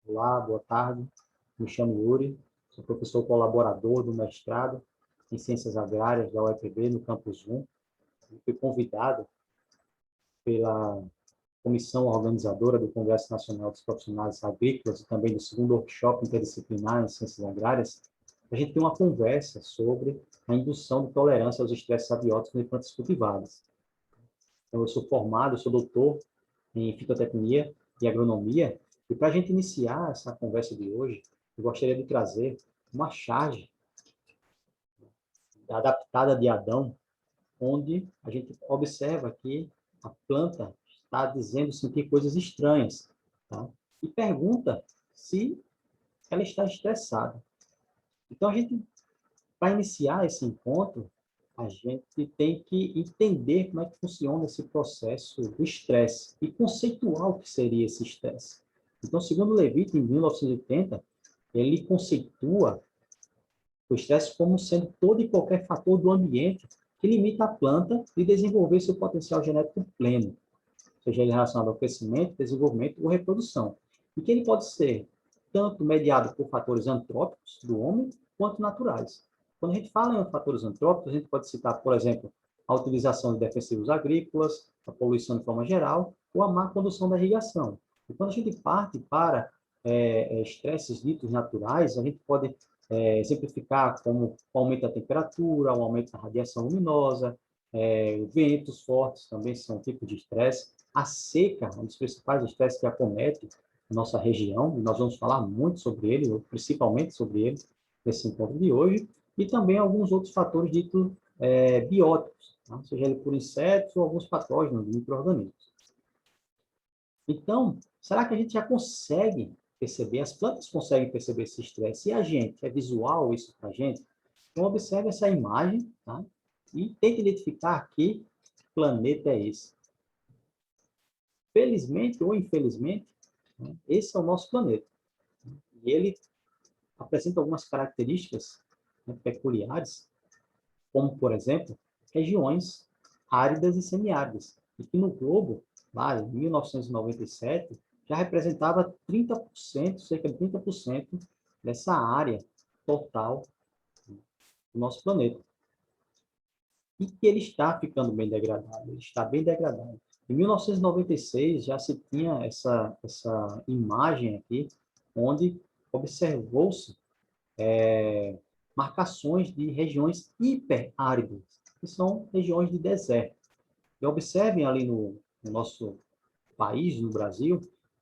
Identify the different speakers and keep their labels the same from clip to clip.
Speaker 1: Olá, boa tarde. Me chamo Yuri, sou professor colaborador do mestrado em Ciências Agrárias da UEPB, no Campus 1. Fui convidado pela comissão organizadora do Congresso Nacional dos Profissionais Agrícolas e também do segundo workshop interdisciplinar em Ciências Agrárias. A gente tem uma conversa sobre a indução de tolerância aos estresses abióticos em plantas cultivadas. Então, eu sou doutor em fitotecnia e agronomia, e para a gente iniciar essa conversa de hoje, eu gostaria de trazer uma charge adaptada de Adão, onde a gente observa que a planta está dizendo sentir coisas estranhas, tá? E pergunta se ela está estressada. Então, para iniciar esse encontro, a gente tem que entender como é que funciona esse processo do estresse e conceituar o que seria esse estresse. Então, segundo Levitt, em 1980, ele conceitua o estresse como sendo todo e qualquer fator do ambiente que limita a planta de desenvolver seu potencial genético pleno, seja ele relacionado ao crescimento, desenvolvimento ou reprodução. E que ele pode ser tanto mediado por fatores antrópicos do homem, quanto naturais. Quando a gente fala em fatores antrópicos, a gente pode citar, por exemplo, a utilização de defensivos agrícolas, a poluição de forma geral, ou a má condução da irrigação. E quando a gente parte para estresses ditos naturais, a gente pode exemplificar como o aumento da temperatura, o aumento da radiação luminosa, ventos fortes também são um tipo de estresse. A seca, um dos principais estresses que acomete a nossa região, e nós vamos falar muito sobre ele, ou principalmente sobre ele, nesse encontro de hoje, e também alguns outros fatores ditos bióticos, tá? Seja ele por insetos ou alguns patógenos, micro-organismos. Então, será que a gente já consegue perceber, as plantas conseguem perceber esse estresse? E a gente, é visual isso para a gente? Então, observe essa imagem, tá? E tente identificar que planeta é esse. Felizmente ou infelizmente, né, esse é o nosso planeta. E ele apresenta algumas características, né, peculiares, como, por exemplo, regiões áridas e semiáridas. E que no globo, lá em 1997, já representava 30%, cerca de 30% dessa área total do nosso planeta. E que ele está ficando bem degradado, ele está bem degradado. Em 1996, já se tinha essa imagem aqui, onde observou-se marcações de regiões hiperáridas, que são regiões de deserto. E observem ali no nosso país, no Brasil,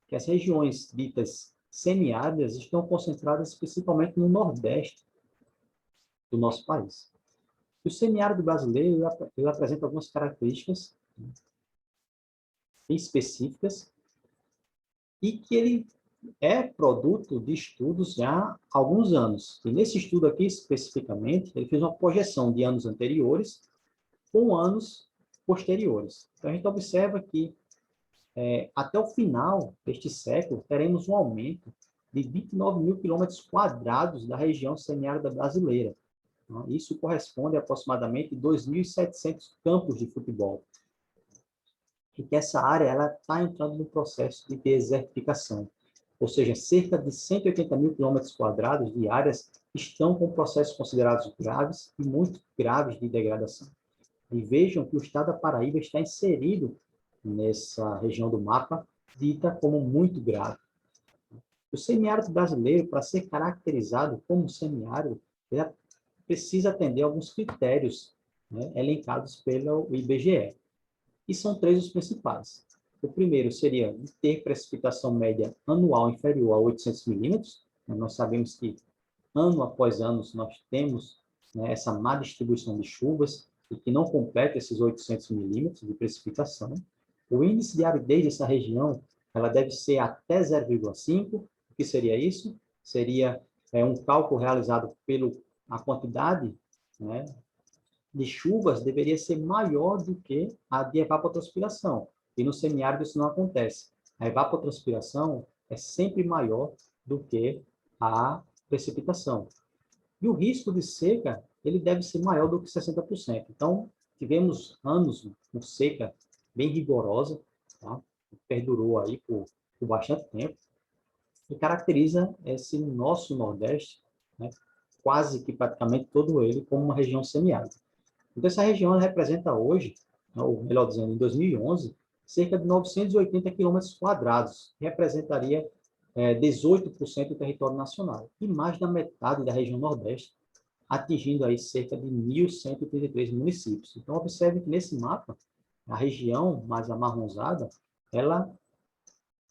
Speaker 1: que as regiões ditas semiáridas estão concentradas principalmente no nordeste do nosso país. O semiárido brasileiro ele apresenta algumas características específicas e que ele é produto de estudos já há alguns anos. E nesse estudo aqui, especificamente, ele fez uma projeção de anos anteriores com anos posteriores. Então, a gente observa que até o final deste século, teremos um aumento de 29 mil quilômetros quadrados da região semiárida brasileira. Isso corresponde a aproximadamente 2.700 campos de futebol. E que essa área está entrando no processo de desertificação. Ou seja, cerca de 180 mil quilômetros quadrados de áreas estão com processos considerados graves e muito graves de degradação. E vejam que o estado da Paraíba está inserido nessa região do mapa, dita como muito grave. O semiárido brasileiro, para ser caracterizado como semiárido, ele precisa atender a alguns critérios, né, elencados pelo IBGE. E são três os principais. O primeiro seria ter precipitação média anual inferior a 800 milímetros. Nós sabemos que, ano após ano, nós temos, né, essa má distribuição de chuvas e que não completa esses 800 milímetros de precipitação. O índice de aridez dessa região ela deve ser até 0,5. O que seria isso? Seria um cálculo realizado pela quantidade, né, de chuvas deveria ser maior do que a de evapotranspiração. E no semiárido isso não acontece. A evapotranspiração é sempre maior do que a precipitação. E o risco de seca ele deve ser maior do que 60%. Então, tivemos anos com seca bem rigorosa, tá? Perdurou aí por bastante tempo. e caracteriza esse nosso Nordeste, né, quase que praticamente todo ele, como uma região semiárida. Então, essa região representa hoje, ou melhor dizendo, em 2011, cerca de 980 quilômetros quadrados, que representaria 18% do território nacional, e mais da metade da região Nordeste, atingindo aí cerca de 1.133 municípios. Então, observe que nesse mapa, a região mais amarronzada, ela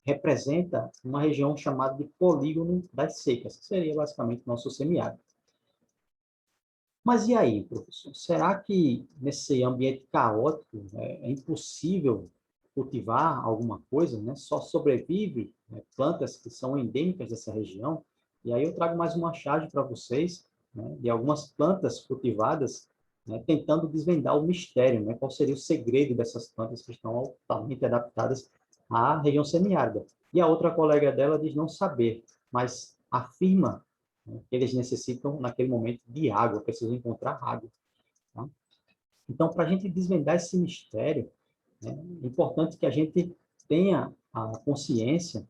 Speaker 1: representa uma região chamada de polígono das secas, que seria basicamente nosso semiárido. Mas e aí, professor? Será que nesse ambiente caótico é impossível cultivar alguma coisa, né? Só sobrevive, né, plantas que são endêmicas dessa região? E aí eu trago mais uma charge para vocês, né, de algumas plantas cultivadas, né, tentando desvendar o mistério, né? Qual seria o segredo dessas plantas que estão altamente adaptadas à região semiárida? E a outra colega dela diz não saber, mas afirma, né, que eles necessitam, naquele momento, de água, precisam encontrar água. Tá? Então, para a gente desvendar esse mistério, né, é importante que a gente tenha a consciência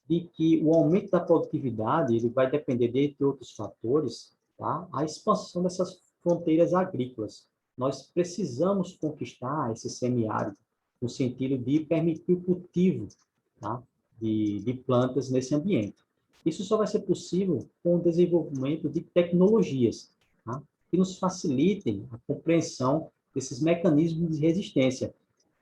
Speaker 1: de que o aumento da produtividade ele vai depender, de outros fatores, tá? A expansão dessas fronteiras agrícolas. Nós precisamos conquistar esse semiárido, no sentido de permitir o cultivo, tá, de plantas nesse ambiente. Isso só vai ser possível com o desenvolvimento de tecnologias, tá, que nos facilitem a compreensão desses mecanismos de resistência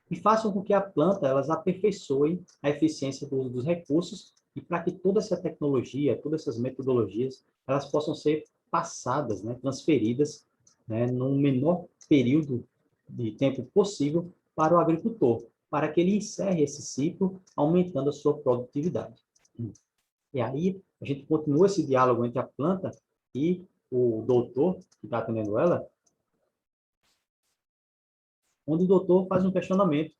Speaker 1: e façam com que a planta elas aperfeiçoe a eficiência dos recursos e para que toda essa tecnologia, todas essas metodologias, elas possam ser passadas, né, transferidas, né, num menor período de tempo possível para o agricultor, para que ele encerre esse ciclo, aumentando a sua produtividade. E aí, a gente continua esse diálogo entre a planta e o doutor, que está atendendo ela, onde o doutor faz um questionamento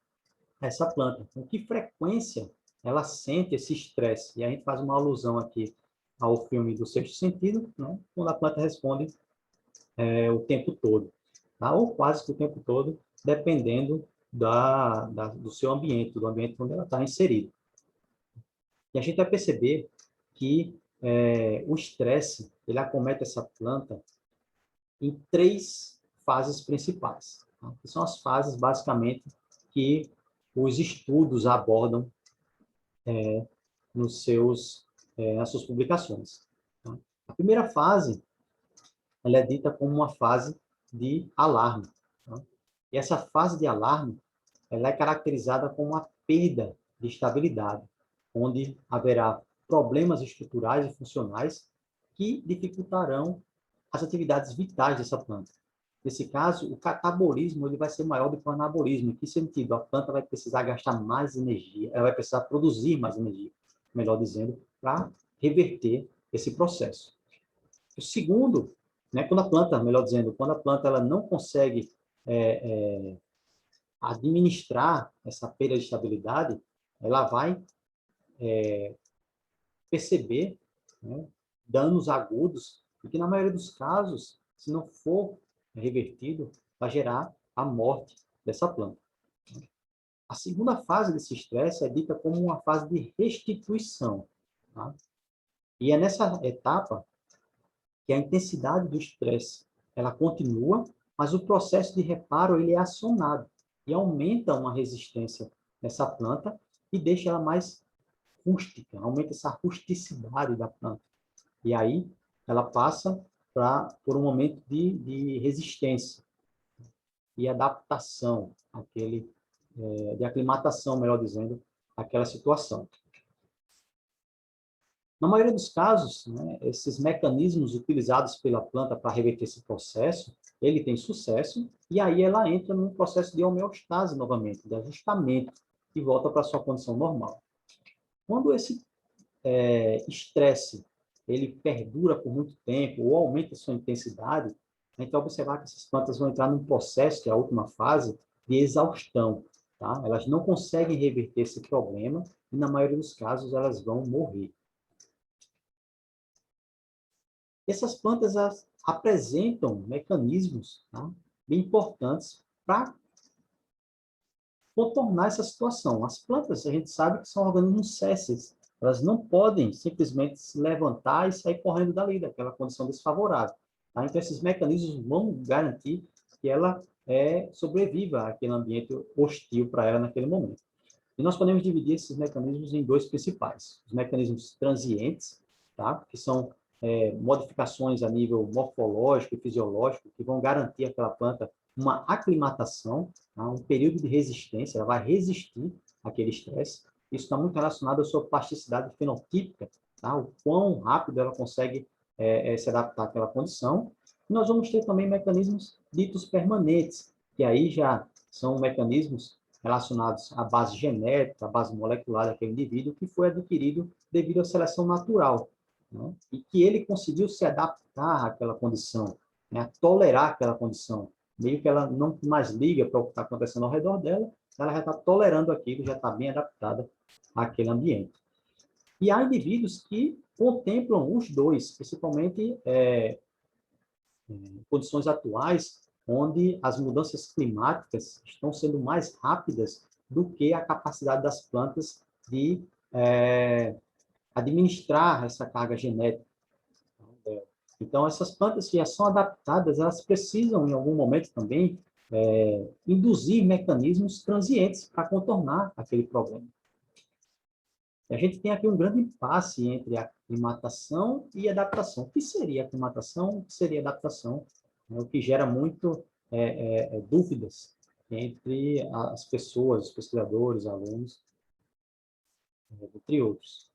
Speaker 1: a essa planta. Com que frequência ela sente esse estresse? E a gente faz uma alusão aqui ao filme do Sexto Sentido, né? Quando a planta responde o tempo todo, tá? Ou quase que o tempo todo, dependendo do seu ambiente, do ambiente onde ela está inserida. E a gente vai perceber que o estresse, ele acomete essa planta em 3 fases principais, tá? Que são as fases, basicamente, que os estudos abordam nas suas publicações. Tá? A primeira fase, ela é dita como uma fase de alarme. Tá? E essa fase de alarme, ela é caracterizada como uma perda de estabilidade, onde haverá problemas estruturais e funcionais que dificultarão as atividades vitais dessa planta. Nesse caso, o catabolismo ele vai ser maior do que o anabolismo. Em que sentido? A planta vai precisar gastar mais energia, ela vai precisar produzir mais energia, melhor dizendo, para reverter esse processo. O segundo, né, quando a planta, melhor dizendo, quando a planta ela não consegue administrar essa perda de estabilidade, ela vai perceber, né, danos agudos, e que na maioria dos casos, se não for revertido, vai gerar a morte dessa planta. A segunda fase desse estresse é dita como uma fase de restituição. Tá? E é nessa etapa que a intensidade do estresse ela continua, mas o processo de reparo ele é acionado e aumenta uma resistência nessa planta e deixa ela mais rústica, aumenta essa rusticidade da planta. E aí ela passa por um momento de resistência e adaptação, de aclimatação, melhor dizendo, àquela situação. Na maioria dos casos, né, esses mecanismos utilizados pela planta para reverter esse processo, ele tem sucesso, e aí ela entra num processo de homeostase novamente, de ajustamento, e volta para a sua condição normal. Quando esse estresse ele perdura por muito tempo, ou aumenta a sua intensidade, a gente vai observar que essas plantas vão entrar num processo, que é a última fase, de exaustão. Tá? Elas não conseguem reverter esse problema, e na maioria dos casos elas vão morrer. Essas plantas apresentam mecanismos, tá, bem importantes para contornar essa situação. As plantas, a gente sabe que são organismos sésseis, elas não podem simplesmente se levantar e sair correndo dali, daquela condição desfavorável. Tá? Então, esses mecanismos vão garantir que ela sobreviva àquele ambiente hostil para ela naquele momento. E nós podemos dividir esses mecanismos em dois principais. Os mecanismos transientes, tá? Que são modificações a nível morfológico e fisiológico, que vão garantir àquela planta uma aclimatação, tá? Um período de resistência, ela vai resistir àquele estresse. Isso está muito relacionado à sua plasticidade fenotípica, tá? O quão rápido ela consegue se adaptar àquela condição. E nós vamos ter também mecanismos ditos permanentes, que aí já são mecanismos relacionados à base genética, à base molecular daquele indivíduo, que foi adquirido devido à seleção natural, né? E que ele conseguiu se adaptar àquela condição, né? A tolerar aquela condição. Meio que ela não mais liga para o que está acontecendo ao redor dela, ela já está tolerando aquilo, já está bem adaptada àquele ambiente. E há indivíduos que contemplam os dois, principalmente em condições atuais, onde as mudanças climáticas estão sendo mais rápidas do que a capacidade das plantas de administrar essa carga genética. Então, essas plantas que já são adaptadas, elas precisam, em algum momento também, induzir mecanismos transientes para contornar aquele problema. A gente tem aqui um grande impasse entre a aclimatação e a adaptação. O que seria aclimatação? O que seria adaptação? O que gera muito dúvidas entre as pessoas, os pesquisadores, alunos, entre outros.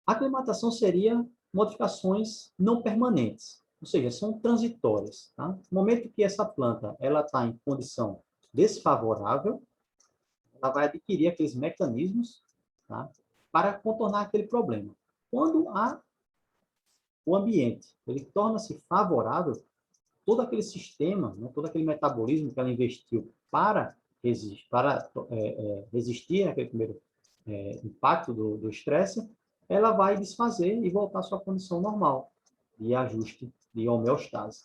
Speaker 1: A aclimatação seria modificações não permanentes, ou seja, são transitórias. Tá? No momento que essa planta está em condição desfavorável, ela vai adquirir aqueles mecanismos, tá, para contornar aquele problema. Quando o ambiente ele torna-se favorável, todo aquele sistema, né, todo aquele metabolismo que ela investiu para resistir àquele primeiro impacto do estresse, ela vai desfazer e voltar à sua condição normal de ajuste, de homeostase.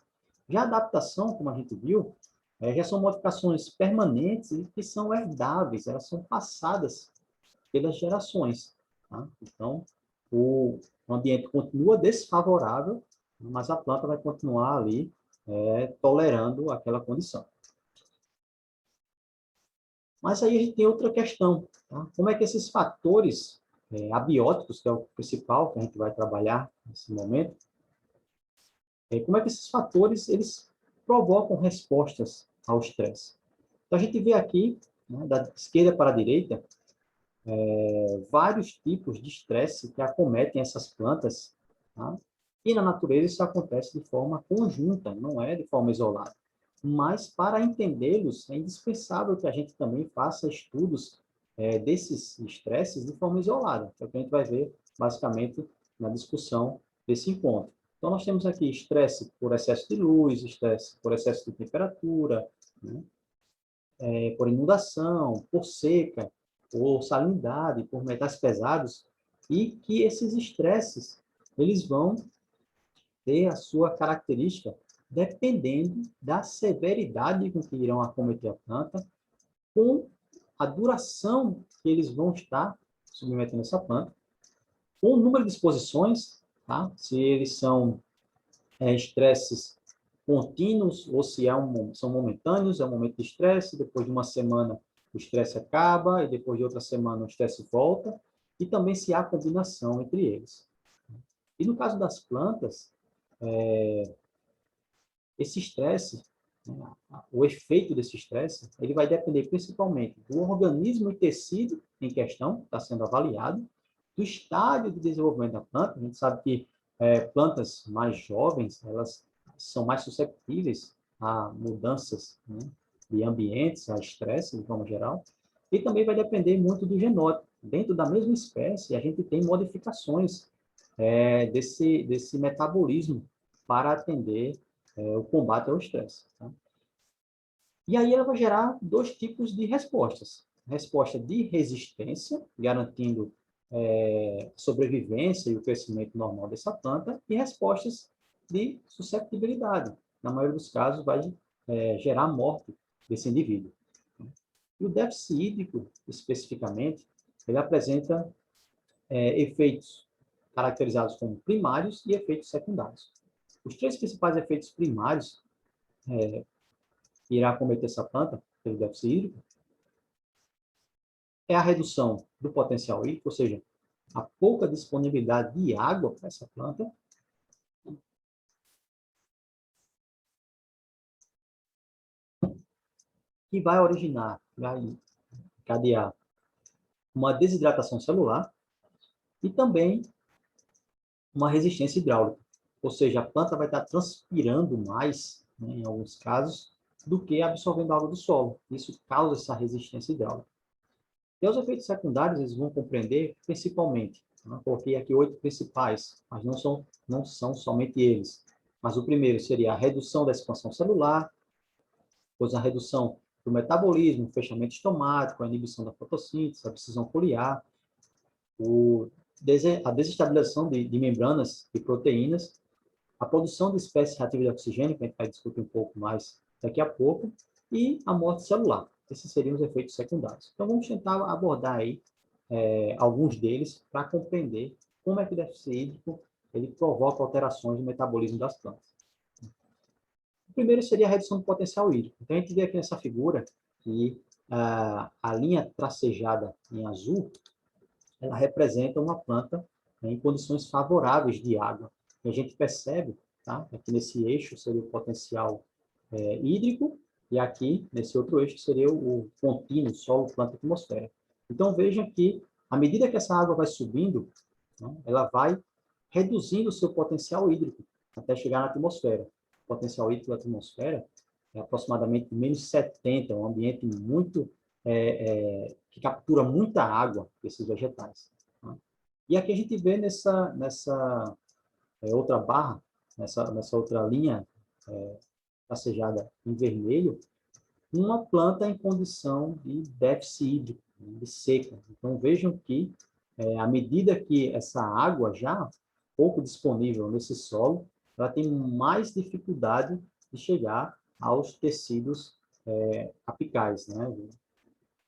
Speaker 1: Já a adaptação, como a gente viu, já são modificações permanentes e que são herdáveis, elas são passadas pelas gerações. Tá? Então, o ambiente continua desfavorável, mas a planta vai continuar ali tolerando aquela condição. Mas aí a gente tem outra questão. Tá? Como é que esses fatores abióticos, que é o principal que a gente vai trabalhar nesse momento, como é que esses fatores eles provocam respostas ao estresse? Então, a gente vê aqui, né, da esquerda para a direita, vários tipos de estresse que acometem essas plantas, tá? E na natureza isso acontece de forma conjunta, não é de forma isolada. Mas para entendê-los é indispensável que a gente também faça estudos desses estresses de forma isolada, que é o que a gente vai ver basicamente na discussão desse encontro. Então nós temos aqui estresse por excesso de luz, estresse por excesso de temperatura, né? Por inundação, por seca, por salinidade, por metais pesados, e que esses estresses eles vão ter a sua característica dependendo da severidade com que irão acometer a planta, com a duração que eles vão estar submetendo essa planta, com o número de exposições, tá? Se eles são estresses contínuos ou se são momentâneos, é um momento de estresse, depois de uma semana o estresse acaba e depois de outra semana o estresse volta, e também se há combinação entre eles. E no caso das plantas, esse estresse, né, o efeito desse estresse, ele vai depender principalmente do organismo e tecido em questão, que está sendo avaliado, do estágio de desenvolvimento da planta. A gente sabe que plantas mais jovens, elas são mais susceptíveis a mudanças, né, de ambientes, a estresse, de forma geral, e também vai depender muito do genótipo. Dentro da mesma espécie, a gente tem modificações desse metabolismo para atender o combate ao estresse. Tá? E aí ela vai gerar dois tipos de respostas. Resposta de resistência, garantindo sobrevivência e o crescimento normal dessa planta, e respostas de susceptibilidade. Na maioria dos casos, vai gerar a morte desse indivíduo. E o déficit hídrico, especificamente, ele apresenta efeitos caracterizados como primários e efeitos secundários. Os três principais efeitos primários que irá acometer essa planta pelo déficit hídrico é a redução do potencial hídrico, ou seja, a pouca disponibilidade de água para essa planta, que vai originar, vai encadear uma desidratação celular e também uma resistência hidráulica. Ou seja, a planta vai estar transpirando mais, né, em alguns casos, do que absorvendo água do solo. Isso causa essa resistência hidráulica. E os efeitos secundários, eles vão compreender principalmente, né, coloquei aqui 8 principais, mas não são somente eles. Mas o primeiro seria a redução da expansão celular, depois a redução do metabolismo, o fechamento estomático, a inibição da fotossíntese, a abscisão foliar, a desestabilização de membranas e proteínas, a produção de espécies reativas de oxigênio, que a gente vai discutir um pouco mais daqui a pouco, e a morte celular. Esses seriam os efeitos secundários. Então, vamos tentar abordar aí alguns deles para compreender como é que o déficit hídrico ele provoca alterações no metabolismo das plantas. O primeiro seria a redução do potencial hídrico. Então, a gente vê aqui nessa figura que a linha tracejada em azul, ela representa uma planta, né, em condições favoráveis de água. E a gente percebe, tá, aqui nesse eixo seria o potencial hídrico, e aqui, nesse outro eixo, seria o contínuo, solo, planta, atmosfera. Então, vejam que, à medida que essa água vai subindo, né, ela vai reduzindo o seu potencial hídrico, até chegar na atmosfera. O potencial hídrico da atmosfera é aproximadamente menos 70, um ambiente muito que captura muita água desses vegetais. Tá? E aqui a gente vê nessa outra barra, nessa outra linha tracejada em vermelho, uma planta em condição de déficit hídrico, de seca. Então, vejam que, à medida que essa água já pouco disponível nesse solo, ela tem mais dificuldade de chegar aos tecidos apicais, né,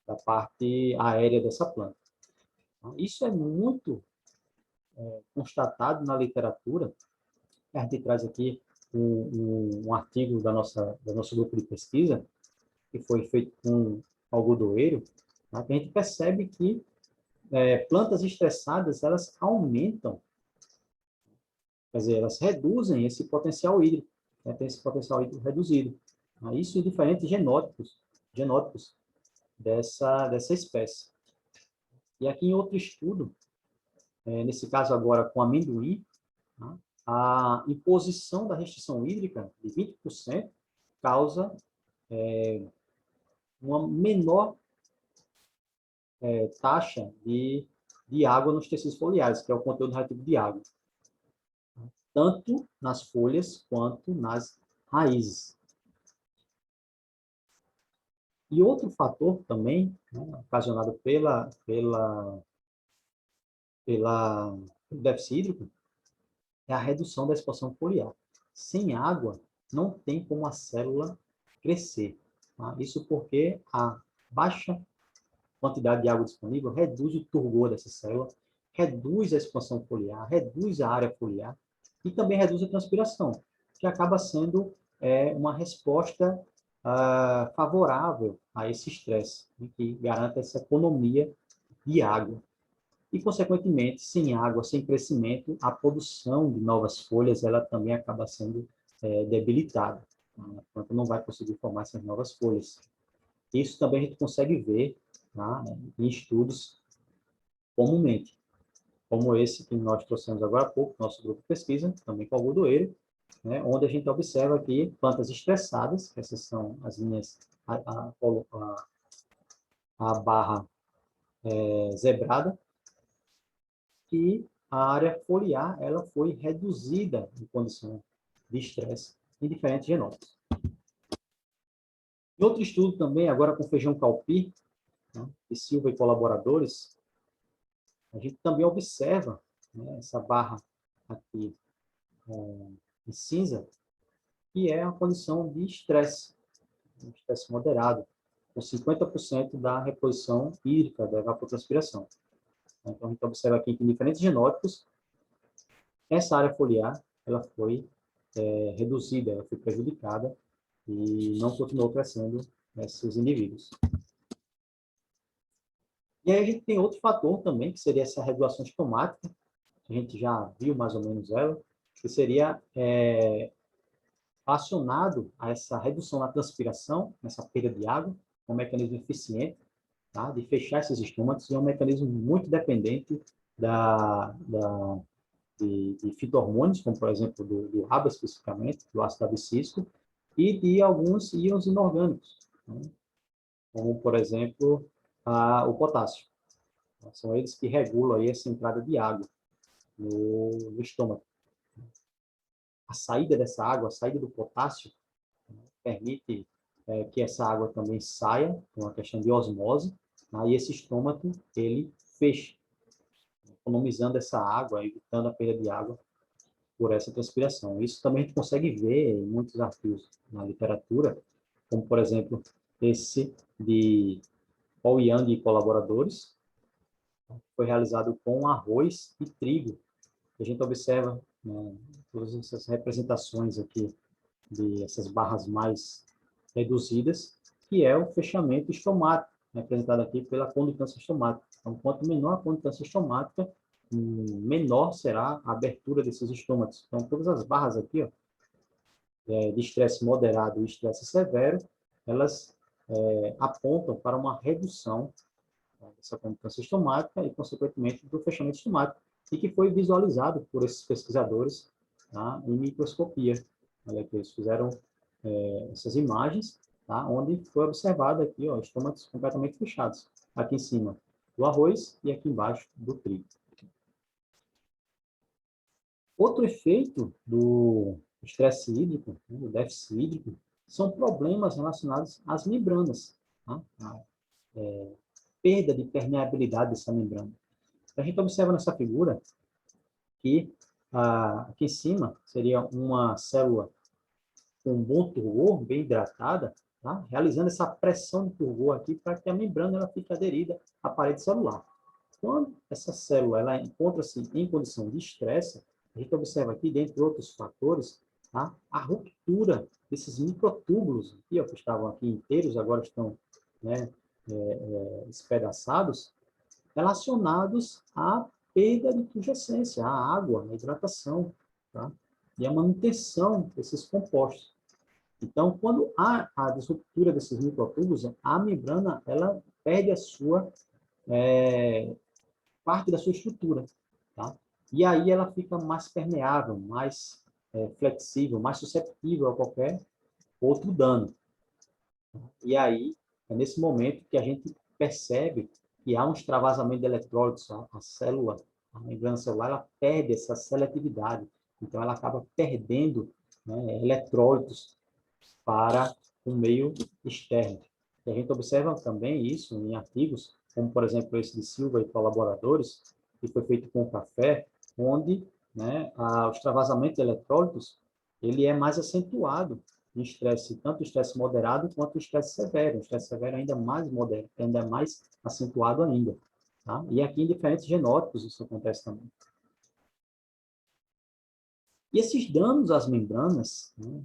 Speaker 1: da parte aérea dessa planta. Isso é muito constatado na literatura. A gente traz aqui um artigo do nosso grupo de pesquisa, que foi feito com algodoeiro, tá? Que a gente percebe que plantas estressadas, elas aumentam, quer dizer, elas reduzem esse potencial hídrico, né? Tem esse potencial hídrico reduzido. Tá? Isso em diferentes genótipos dessa espécie. E aqui em outro estudo, nesse caso agora com amendoim, tá? A imposição da restrição hídrica de 20% causa uma menor taxa de água nos tecidos foliares, que é o conteúdo relativo de água, tanto nas folhas quanto nas raízes. E outro fator também, né, ocasionado pelo déficit hídrico, é a redução da expansão foliar. Sem água, não tem como a célula crescer. Tá? Isso porque a baixa quantidade de água disponível reduz o turgor dessa célula, reduz a expansão foliar, reduz a área foliar e também reduz a transpiração, que acaba sendo uma resposta favorável a esse estresse, né, que garante essa economia de água. E, consequentemente, sem água, sem crescimento, a produção de novas folhas ela também acaba sendo debilitada. A planta não vai conseguir formar essas novas folhas. Isso também a gente consegue ver, tá, em estudos comumente, como esse que nós trouxemos agora há pouco, nosso grupo de pesquisa, também com algodoeiro, né, onde a gente observa aqui plantas estressadas, que essas são as linhas, a barra zebrada, que a área foliar ela foi reduzida em condição de estresse em diferentes genótipos. Em outro estudo também, agora com feijão calpi, né, de Silva e colaboradores, a gente também observa, né, essa barra aqui em cinza, que é a condição de estresse, um estresse moderado, com 50% da reposição hídrica da evapotranspiração. Então, a gente observa aqui que em diferentes genótipos, essa área foliar ela foi reduzida, ela foi prejudicada e não continuou crescendo nesses indivíduos. E aí a gente tem outro fator também, que seria essa regulação estomática, que a gente já viu mais ou menos ela, que seria relacionado a essa redução na transpiração, nessa perda de água, um mecanismo eficiente, tá, de fechar esses estômatos, e é um mecanismo muito dependente de fito-hormônios, como por exemplo do GABA especificamente, do ácido abscísico, e de alguns íons inorgânicos, né, como por exemplo o potássio. São eles que regulam aí essa entrada de água no estômago. A saída dessa água, a saída do potássio, permite que essa água também saia, com uma questão de osmose, aí esse estômago ele fecha, economizando essa água, evitando a perda de água por essa transpiração. Isso também a gente consegue ver em muitos artigos na literatura, como por exemplo esse de Paul Young e colaboradores, que foi realizado com arroz e trigo. A gente observa, né, todas essas representações aqui de essas barras mais reduzidas, que é o fechamento estomático, representado aqui pela condutância estomática. Então, quanto menor a condutância estomática, menor será a abertura desses estômagos. Então, todas as barras aqui, ó, de estresse moderado e estresse severo, elas apontam para uma redução dessa condutância estomática e, consequentemente, do fechamento estomático, e que foi visualizado por esses pesquisadores, tá, em microscopia. Olha aqui, eles fizeram essas imagens, tá, onde foi observado aqui, ó, estômagos completamente fechados. Aqui em cima do arroz e aqui embaixo do trigo. Outro efeito do estresse hídrico, né, do déficit hídrico, são problemas relacionados às membranas, tá? A perda de permeabilidade dessa membrana. A gente observa nessa figura que aqui em cima seria uma célula com um bom turgor, bem hidratada, tá? Realizando essa pressão de turgor aqui para que a membrana ela fique aderida à parede celular. Quando essa célula ela encontra-se em condição de estresse, a gente observa aqui, dentre outros fatores, tá, a ruptura desses microtúbulos, aqui, ó, que estavam aqui inteiros, agora estão, né, espedaçados, relacionados à perda de turgescência, à água, à hidratação, tá, e à manutenção desses compostos. Então, quando há a disruptura desses microtúbulos, a membrana ela perde a sua parte da sua estrutura, tá? E aí ela fica mais permeável, mais flexível, mais susceptível a qualquer outro dano. E aí é nesse momento que a gente percebe que há um extravasamento de eletrólitos, a célula, a membrana celular, ela perde essa seletividade, então ela acaba perdendo, né, eletrólitos para o meio externo. E a gente observa também isso em artigos, como por exemplo esse de Silva e colaboradores, que foi feito com café, onde, né, o extravasamento de eletrólitos ele é mais acentuado em estresse, tanto o estresse moderado quanto o estresse severo. O estresse severo é ainda mais moderado, ainda mais acentuado ainda. Tá? E aqui em diferentes genótipos isso acontece também. E esses danos às membranas, né,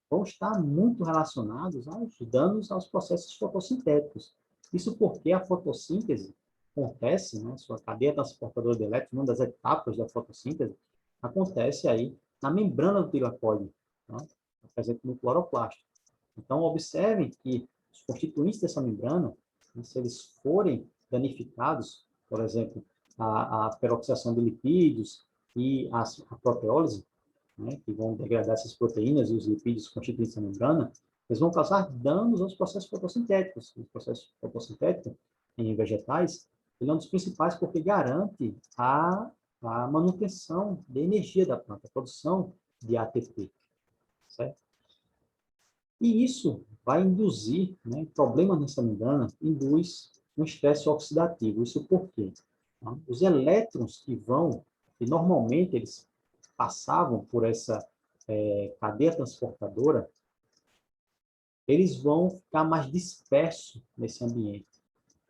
Speaker 1: vão estar muito relacionados aos danos aos processos fotossintéticos. Isso porque a fotossíntese acontece, né, sua cadeia transportadora de elétrons, uma das etapas da fotossíntese, acontece aí na membrana do tilacoide, tá? Presente no cloroplasto. Então, observem que os constituintes dessa membrana, né, se eles forem danificados, por exemplo, a peroxidação de lipídios e a proteólise, né, que vão degradar essas proteínas e os lipídios constituintes da membrana, eles vão causar danos aos processos fotossintéticos. O processo fotossintético em vegetais, ele é um dos principais porque garante a manutenção da energia da planta, a produção de ATP, certo? E isso vai induzir, né, problemas nessa membrana, induz um estresse oxidativo. Isso por quê? Tá? Os elétrons que normalmente eles passavam por essa cadeia transportadora, eles vão ficar mais dispersos nesse ambiente.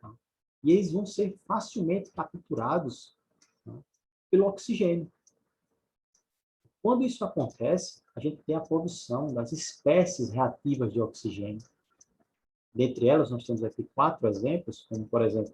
Speaker 1: Tá? e eles vão ser facilmente capturados, né, pelo oxigênio. Quando isso acontece, a gente tem a produção das espécies reativas de oxigênio. Dentre elas, nós temos aqui 4 exemplos, como, por exemplo,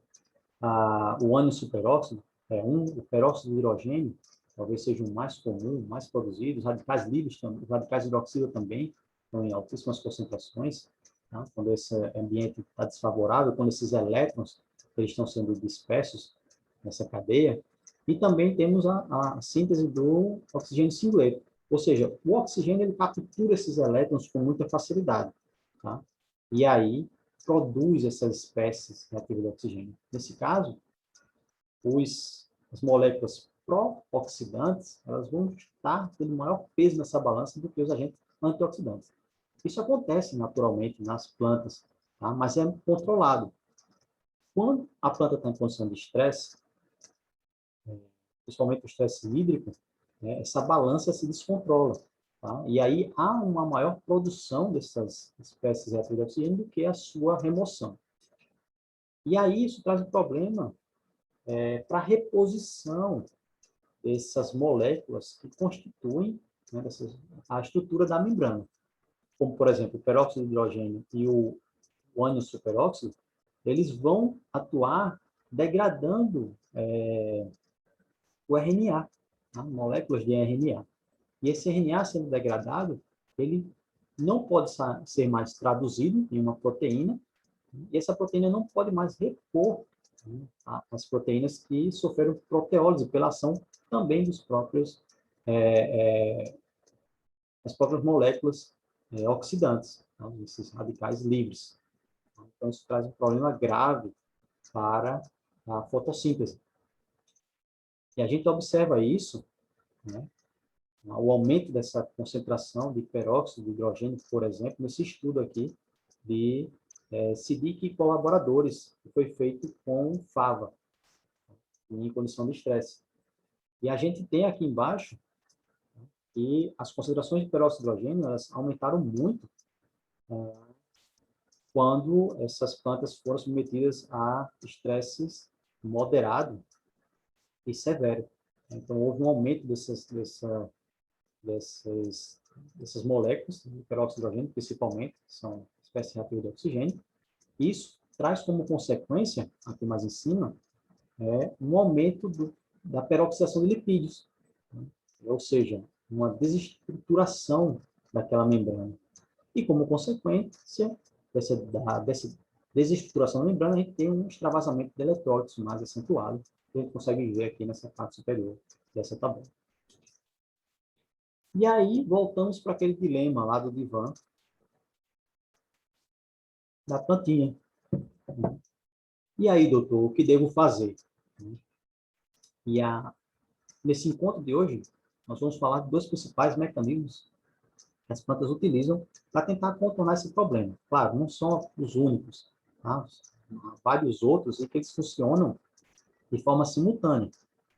Speaker 1: o ânion superóxido, o peróxido de hidrogênio, talvez seja o mais comum, mais produzido, os radicais livres, os radicais hidroxila também, estão em altíssimas concentrações, tá? Quando esse ambiente está desfavorável, quando esses elétrons eles estão sendo dispersos nessa cadeia. E também temos a síntese do oxigênio singleto, ou seja, o oxigênio ele captura esses elétrons com muita facilidade, tá? E aí produz essas espécies reativas de oxigênio. Nesse caso, as moléculas pró-oxidantes, elas vão estar tendo maior peso nessa balança do que os agentes antioxidantes. Isso acontece naturalmente nas plantas, tá? Mas é controlado. Quando a planta está em condição de estresse, principalmente o estresse hídrico, né, essa balança se descontrola. Tá? E aí há uma maior produção dessas espécies reativas de oxigênio do que a sua remoção. E aí isso traz um problema para a reposição dessas moléculas que constituem, né, a estrutura da membrana. Como, por exemplo, o peróxido de hidrogênio e o ânion superóxido, eles vão atuar degradando o RNA, tá? Moléculas de RNA. E esse RNA sendo degradado, ele não pode ser mais traduzido em uma proteína, e essa proteína não pode mais repor, né, as proteínas que sofreram proteólise pela ação também dos próprios, as próprias moléculas oxidantes, tá? Esses radicais livres. Então, isso traz um problema grave para a fotossíntese. E a gente observa isso, né, o aumento dessa concentração de peróxido de hidrogênio, por exemplo, nesse estudo aqui de Siddiqui e colaboradores, que foi feito com fava, em condição de estresse. E a gente tem aqui embaixo que as concentrações de peróxido de hidrogênio elas aumentaram muito quando essas plantas foram submetidas a estresses moderado e severo. Então, houve um aumento dessas moléculas, de peróxido de hidrogênio, principalmente, que são espécies reativas de oxigênio. Isso traz como consequência, aqui mais em cima, um aumento da peroxidação de lipídios, né? Ou seja, uma desestruturação daquela membrana. E como consequência dessa desestruturação da membrana, a gente tem um extravasamento de eletrólitos mais acentuado, que a gente consegue ver aqui nessa parte superior dessa tabela. E aí, voltamos para aquele dilema lá do divã da plantinha. E aí, doutor, o que devo fazer? E nesse encontro de hoje, nós vamos falar de 2 principais mecanismos que as plantas utilizam para tentar contornar esse problema. Claro, não são os únicos, tá? Há vários outros e que eles funcionam de forma simultânea,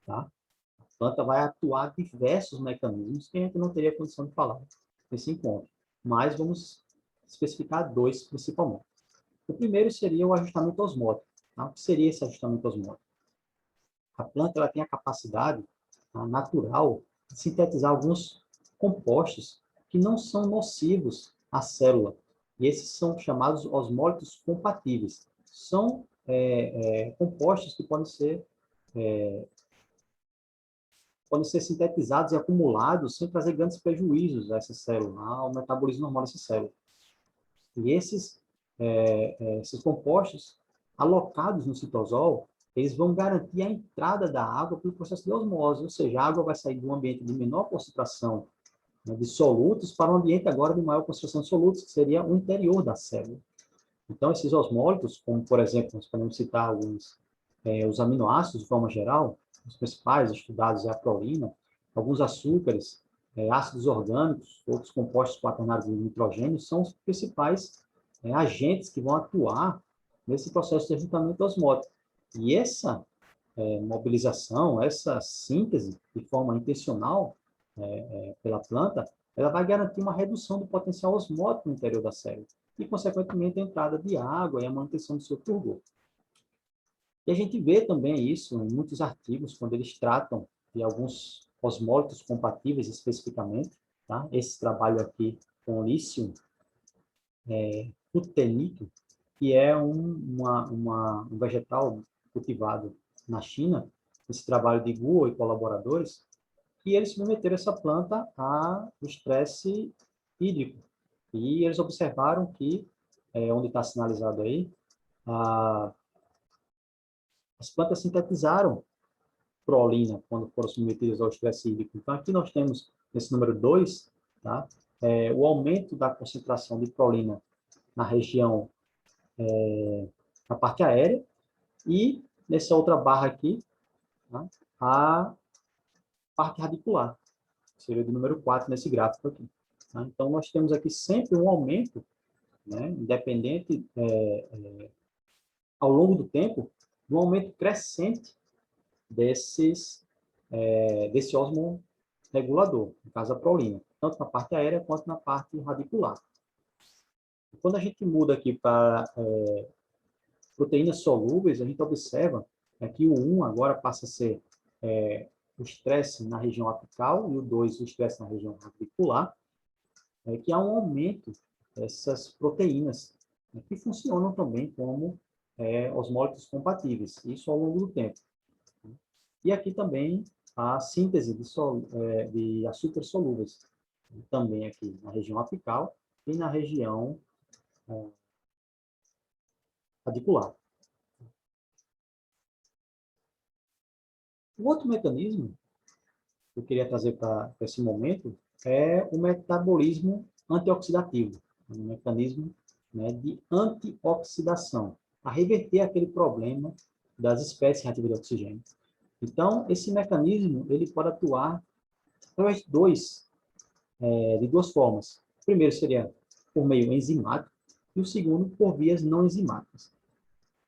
Speaker 1: tá? A planta vai atuar diversos mecanismos que a gente não teria condição de falar nesse encontro. Mas vamos especificar 2 principalmente. O primeiro seria o ajustamento osmótico. Tá? O que seria esse ajustamento osmótico? A planta ela tem a capacidade natural de sintetizar alguns compostos que não são nocivos à célula. E esses são chamados osmólitos compatíveis. São compostos que podem ser sintetizados e acumulados sem trazer grandes prejuízos a essa célula, ao metabolismo normal dessa célula. E esses compostos alocados no citosol, eles vão garantir a entrada da água pelo processo de osmose, ou seja, a água vai sair de um ambiente de menor concentração, né, de solutos para um ambiente agora de maior concentração de solutos, que seria o interior da célula. Então, esses osmólitos, como por exemplo, nós podemos citar alguns, os aminoácidos de forma geral, os principais estudados é a prolina, alguns açúcares, ácidos orgânicos, outros compostos quaternários de nitrogênio, são os principais agentes que vão atuar nesse processo de ajustamento osmótico. E essa mobilização, essa síntese de forma intencional pela planta, ela vai garantir uma redução do potencial osmótico no interior da célula e, consequentemente, a entrada de água e a manutenção do seu turgor. E a gente vê também isso em muitos artigos, quando eles tratam de alguns osmólitos compatíveis especificamente, tá? Esse trabalho aqui com lício tutenito, que é um vegetal cultivado na China, esse trabalho de Guo e colaboradores, que eles submeteram essa planta a estresse hídrico. E eles observaram que, onde está sinalizado aí, as plantas sintetizaram prolina quando foram submetidas ao estresse hídrico. Então, aqui nós temos, nesse número 2, tá? O aumento da concentração de prolina na região, na parte aérea, e nessa outra barra aqui, tá? A parte radicular, que seria do número 4 nesse gráfico aqui. Tá? Então, nós temos aqui sempre um aumento, né, independente, ao longo do tempo, um aumento crescente desse osmorregulador, no caso a prolina, tanto na parte aérea quanto na parte radicular. Quando a gente muda aqui para proteínas solúveis, a gente observa que o 1 agora passa a ser o estresse na região apical e o 2 o estresse na região radicular, que há um aumento dessas proteínas, que funcionam também como osmólitos compatíveis, isso ao longo do tempo. E aqui também a síntese de açúcares solúveis, também aqui na região apical e na região radicular. O outro mecanismo que eu queria trazer para esse momento é o metabolismo antioxidativo, um mecanismo, né, de antioxidação, para reverter aquele problema das espécies reativas de oxigênio. Então, esse mecanismo ele pode atuar através de duas formas. O primeiro seria por meio enzimático e o segundo por vias não enzimáticas.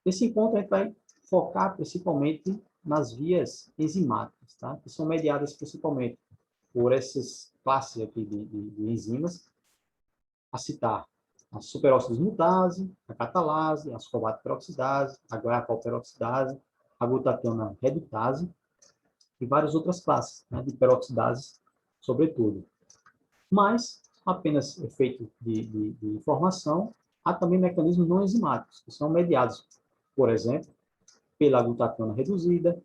Speaker 1: Nesse encontro, a gente vai focar principalmente nas vias enzimáticas, tá? Que são mediadas principalmente por essas classes aqui de enzimas, a citar a superóxido dismutase, a catalase, a ascorbato peroxidase, a guaiacol-peroxidase, a glutationa redutase e várias outras classes, né, de peroxidases, sobretudo. Mas, apenas efeito de informação, há também mecanismos não enzimáticos, que são mediados, por exemplo, pela glutationa reduzida,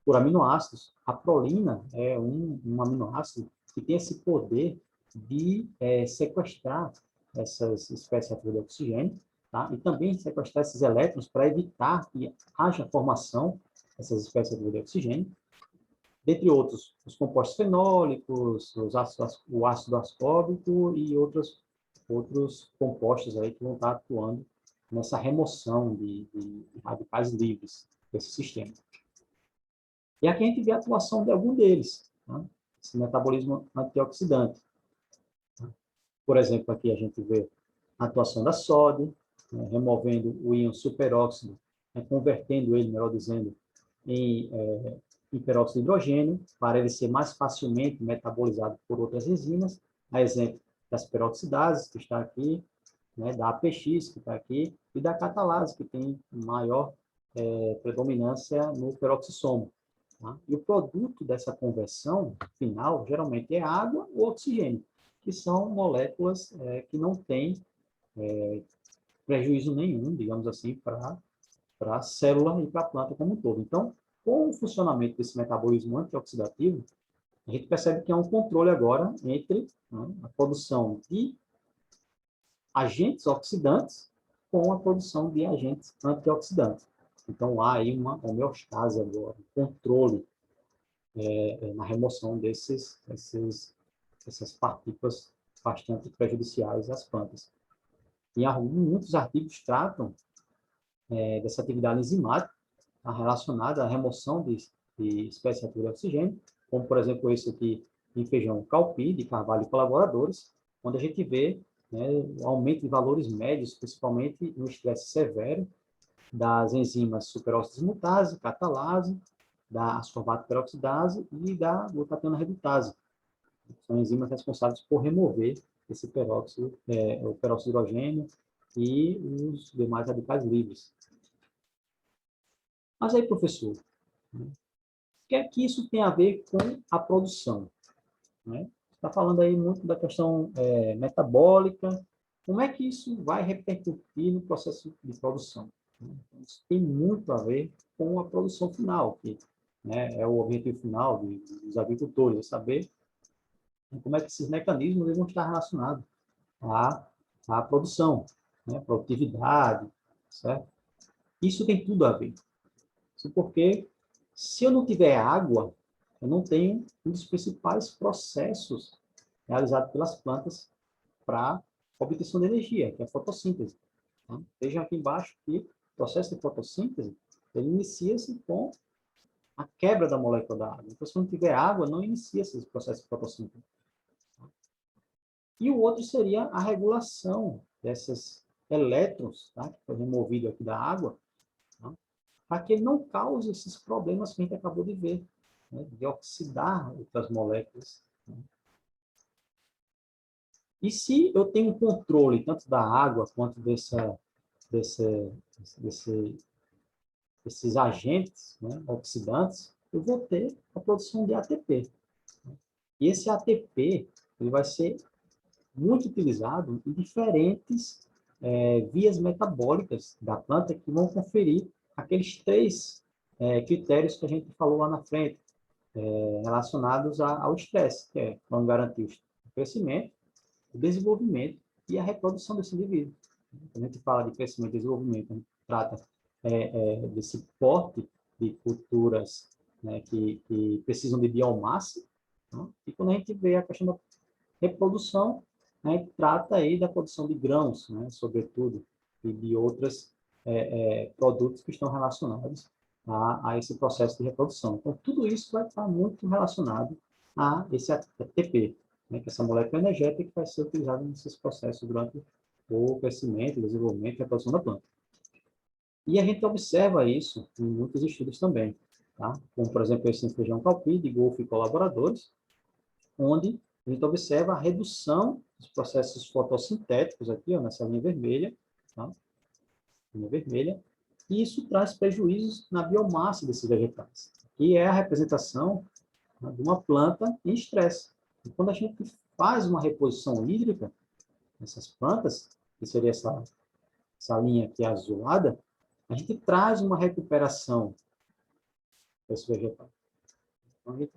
Speaker 1: por aminoácidos. A prolina é um aminoácido que tem esse poder de sequestrar essas espécies ativas de oxigênio, tá? E também sequestrar esses elétrons para evitar que haja formação dessas espécies ativas de oxigênio, dentre outros, os compostos fenólicos, o ácido ascórbico e outros compostos aí que vão estar atuando nessa remoção de radicais livres desse sistema. E aqui a gente vê a atuação de algum deles, tá? Esse metabolismo antioxidante. Por exemplo, aqui a gente vê a atuação da sódio, né, removendo o íon superóxido, né, convertendo ele, melhor dizendo, em peróxido de hidrogênio, para ele ser mais facilmente metabolizado por outras enzimas, a exemplo das peroxidases, que está aqui, né, da APX, que está aqui, e da catalase, que tem maior predominância no peroxissomo. Tá? E o produto dessa conversão final, geralmente, é água ou oxigênio, que são moléculas que não têm prejuízo nenhum, digamos assim, para a célula e para a planta como um todo. Então, com o funcionamento desse metabolismo antioxidativo, a gente percebe que há um controle agora entre, né, a produção de agentes oxidantes com a produção de agentes antioxidantes. Então, há aí uma homeostase agora, um controle na remoção dessas partículas bastante prejudiciais às plantas. E muitos artigos tratam dessa atividade enzimática relacionada à remoção de espécies ativas de oxigênio, como, por exemplo, esse aqui em feijão calpi, de Carvalho e colaboradores, onde a gente vê, né, o aumento de valores médios, principalmente no estresse severo, das enzimas superóxido dismutase, catalase, da ascorbato peroxidase e da glutationa redutase. São enzimas responsáveis por remover esse peróxido, o peróxido de hidrogênio e os demais radicais livres. Mas aí, professor, né, o que é que isso tem a ver com a produção? Né? Está falando aí muito da questão metabólica. Como é que isso vai repercutir no processo de produção? Né? Isso tem muito a ver com a produção final, que, né, é o objetivo final dos agricultores, é saber como é que esses mecanismos eles vão estar relacionados à produção, né, produtividade, certo? Isso tem tudo a ver. Isso porque, se eu não tiver água, eu não tenho um dos principais processos realizados pelas plantas para obtenção de energia, que é a fotossíntese. Tá? Vejam aqui embaixo que o processo de fotossíntese ele inicia-se com a quebra da molécula da água. Então, se não tiver água, não inicia esse processo de fotossíntese. E o outro seria a regulação desses elétrons, tá? Que foi removido aqui da água, tá? Para que ele não cause esses problemas que a gente acabou de ver, né? De oxidar outras moléculas. Né? E se eu tenho um controle tanto da água quanto desse, desses agentes, né, oxidantes, eu vou ter a produção de ATP. E esse ATP ele vai ser muito utilizado em diferentes vias metabólicas da planta que vão conferir aqueles três critérios que a gente falou lá na frente, relacionados ao estresse, que vão garantir o crescimento, o desenvolvimento e a reprodução desse indivíduo. Quando a gente fala de crescimento e desenvolvimento, a gente trata desse porte de culturas, né, que precisam de biomassa, né? E quando a gente vê a questão da reprodução, a gente trata aí da produção de grãos, né, sobretudo, e de outros produtos que estão relacionados a esse processo de reprodução. Então, tudo isso vai estar muito relacionado a esse ATP, né, que é essa molécula energética que vai ser utilizada nesses processos durante o crescimento, desenvolvimento e reprodução da planta. E a gente observa isso em muitos estudos também, tá? Como, por exemplo, esse em feijão calpi, de Golf e colaboradores, onde a gente observa a redução dos processos fotossintéticos aqui, ó, nessa linha vermelha, tá? Linha vermelha, e isso traz prejuízos na biomassa desses vegetais, que é a representação, né, de uma planta em estresse. E quando a gente faz uma reposição hídrica nessas plantas, que seria essa linha aqui azulada, a gente traz uma recuperação desse vegetal. Então, a gente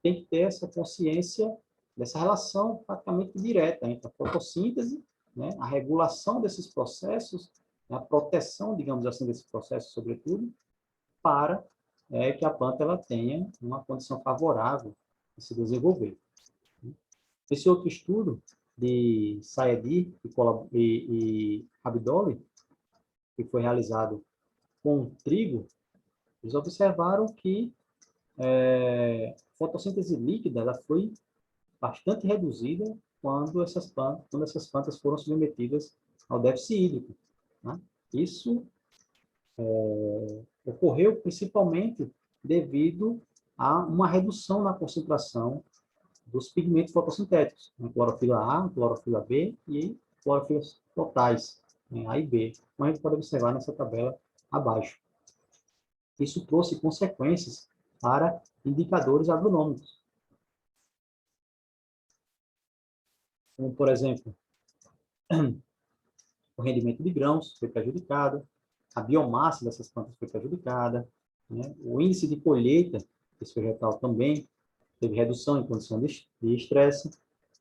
Speaker 1: tem que ter essa consciência dessa relação praticamente direta entre a fotossíntese, né, a regulação desses processos, a proteção, digamos assim, desses processos, sobretudo, para que a planta ela tenha uma condição favorável de se desenvolver. Esse outro estudo de Saedi e Abdoli, que foi realizado com trigo, eles observaram que a fotossíntese líquida ela foi bastante reduzida quando essas plantas foram submetidas ao déficit hídrico. Né? Isso ocorreu principalmente devido a uma redução na concentração dos pigmentos fotossintéticos, né? Clorofila A, clorofila B e clorofilas totais, né? A e B, como a gente pode observar nessa tabela abaixo. Isso trouxe consequências para indicadores agronômicos, como, por exemplo, o rendimento de grãos foi prejudicado, a biomassa dessas plantas foi prejudicada, né? O índice de colheita desse vegetal também teve redução em condição de estresse,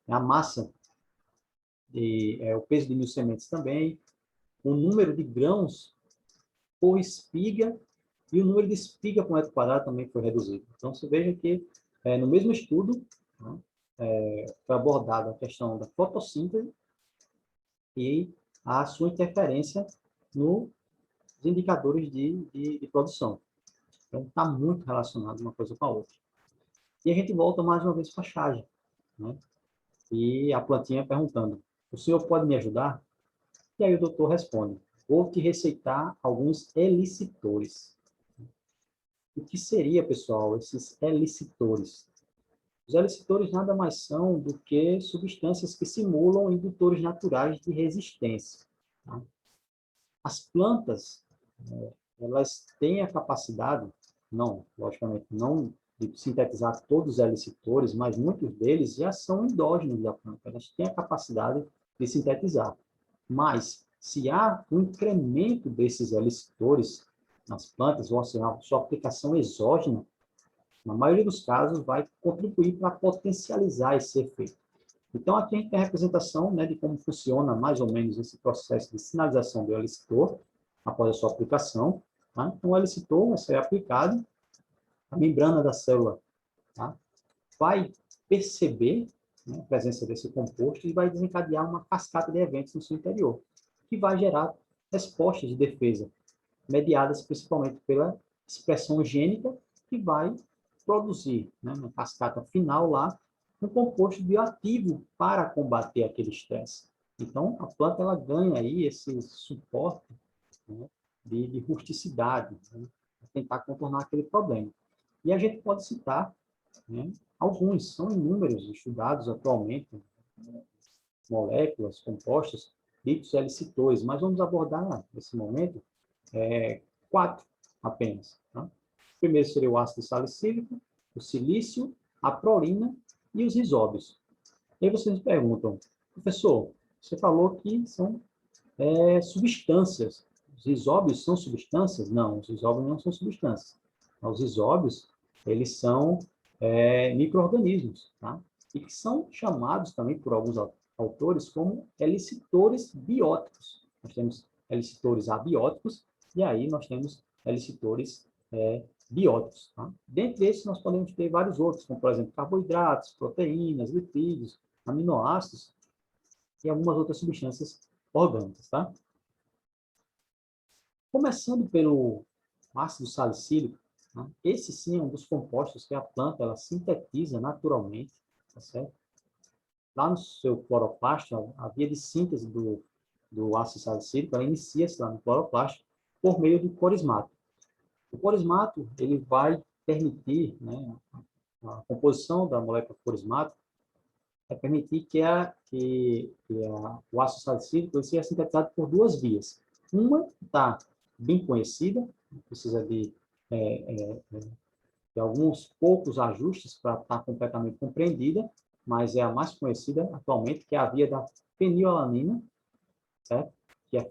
Speaker 1: a massa, o peso de mil sementes também, o número de grãos por espiga e o número de espiga por metro quadrado também foi reduzido. Então, você veja que, no mesmo estudo, né, foi abordada a questão da fotossíntese e a sua interferência nos indicadores de produção. Então, está muito relacionado uma coisa com a outra. E a gente volta mais uma vez para a charge, né? E a plantinha perguntando, o senhor pode me ajudar? E aí o doutor responde, vou te receitar alguns elicitores. O que seria, pessoal, esses elicitores? Os elicitores nada mais são do que substâncias que simulam indutores naturais de resistência. Tá? As plantas, elas têm a capacidade, não, logicamente, não de sintetizar todos os elicitores, mas muitos deles já são endógenos da planta, elas têm a capacidade de sintetizar. Mas, se há um incremento desses elicitores nas plantas, ou seja, sua aplicação exógena, na maioria dos casos, vai contribuir para potencializar esse efeito. Então, aqui a gente tem a representação, né, de como funciona mais ou menos esse processo de sinalização do elicitor após a sua aplicação. Tá? Então, o elicitor vai ser aplicado, a membrana da célula, tá, vai perceber, né, a presença desse composto e vai desencadear uma cascata de eventos no seu interior, que vai gerar respostas de defesa, mediadas principalmente pela expressão gênica, que vai produzir, né, na cascata final lá, um composto bioativo para combater aquele estresse. Então, a planta ela ganha aí esse suporte, né, de rusticidade, né, para tentar contornar aquele problema. E a gente pode citar, né, alguns, são inúmeros estudados atualmente, né, moléculas, compostos, ditos elicitores, mas vamos abordar, nesse momento, 4 apenas. Tá? O primeiro seria o ácido salicílico, o silício, a prolina e os isóbios. E aí vocês me perguntam, professor, você falou que são substâncias. Os isóbios são substâncias? Não, os isóbios não são substâncias. Os isóbios, eles são micro-organismos, tá? E que são chamados também por alguns autores como elicitores bióticos. Nós temos elicitores abióticos e aí nós temos elicitores bióticos. Tá? Dentre esses, nós podemos ter vários outros, como, por exemplo, carboidratos, proteínas, lipídios, aminoácidos e algumas outras substâncias orgânicas. Tá? Começando pelo ácido salicílico, né? Esse sim é um dos compostos que a planta ela sintetiza naturalmente, tá certo? Lá no seu cloroplasto, a via de síntese do ácido salicílico, ela inicia-se lá no cloroplasto por meio do corismato. O corismato, ele vai permitir, né, a composição da molécula corismato, vai permitir que o ácido salicílico ele seja sintetizado por duas vias. Uma está bem conhecida, precisa de alguns poucos ajustes para estar completamente compreendida, mas é a mais conhecida atualmente, que é a via da fenilalanina, certo? Que a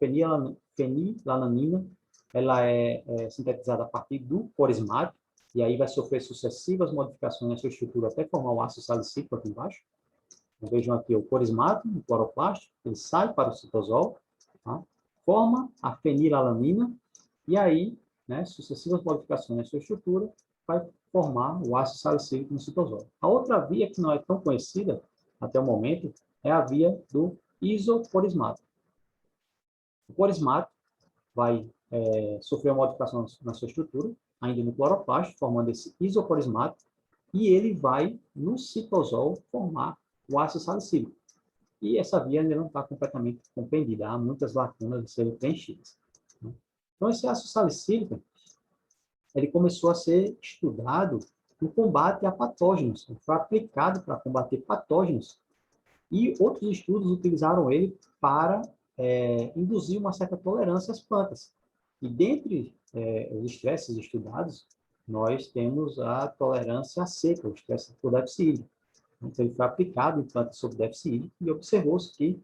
Speaker 1: fenilalanina ela é sintetizada a partir do corismato, e aí vai sofrer sucessivas modificações na sua estrutura até formar o ácido salicílico aqui embaixo. Então, vejam aqui o corismato, o cloroplasto, ele sai para o citosol, tá? Forma a fenilalanina, e aí, né, sucessivas modificações na sua estrutura, vai formar o ácido salicílico no citosol. A outra via que não é tão conhecida até o momento é a via do isocorismato. O corismato vai sofrer uma modificação na sua estrutura, ainda no cloroplasto, formando esse isocorismato, e ele vai, no citosol, formar o ácido salicílico. E essa via ainda não está completamente compreendida, há muitas lacunas a serem preenchidas. Então, esse ácido salicílico, ele começou a ser estudado no combate a patógenos, foi aplicado para combater patógenos, e outros estudos utilizaram ele para induzir uma certa tolerância às plantas. E dentre os estresses estudados, nós temos a tolerância à seca, o estresse por déficit hídrico. Então, ele foi aplicado em plantas sob déficit hídrico e observou-se que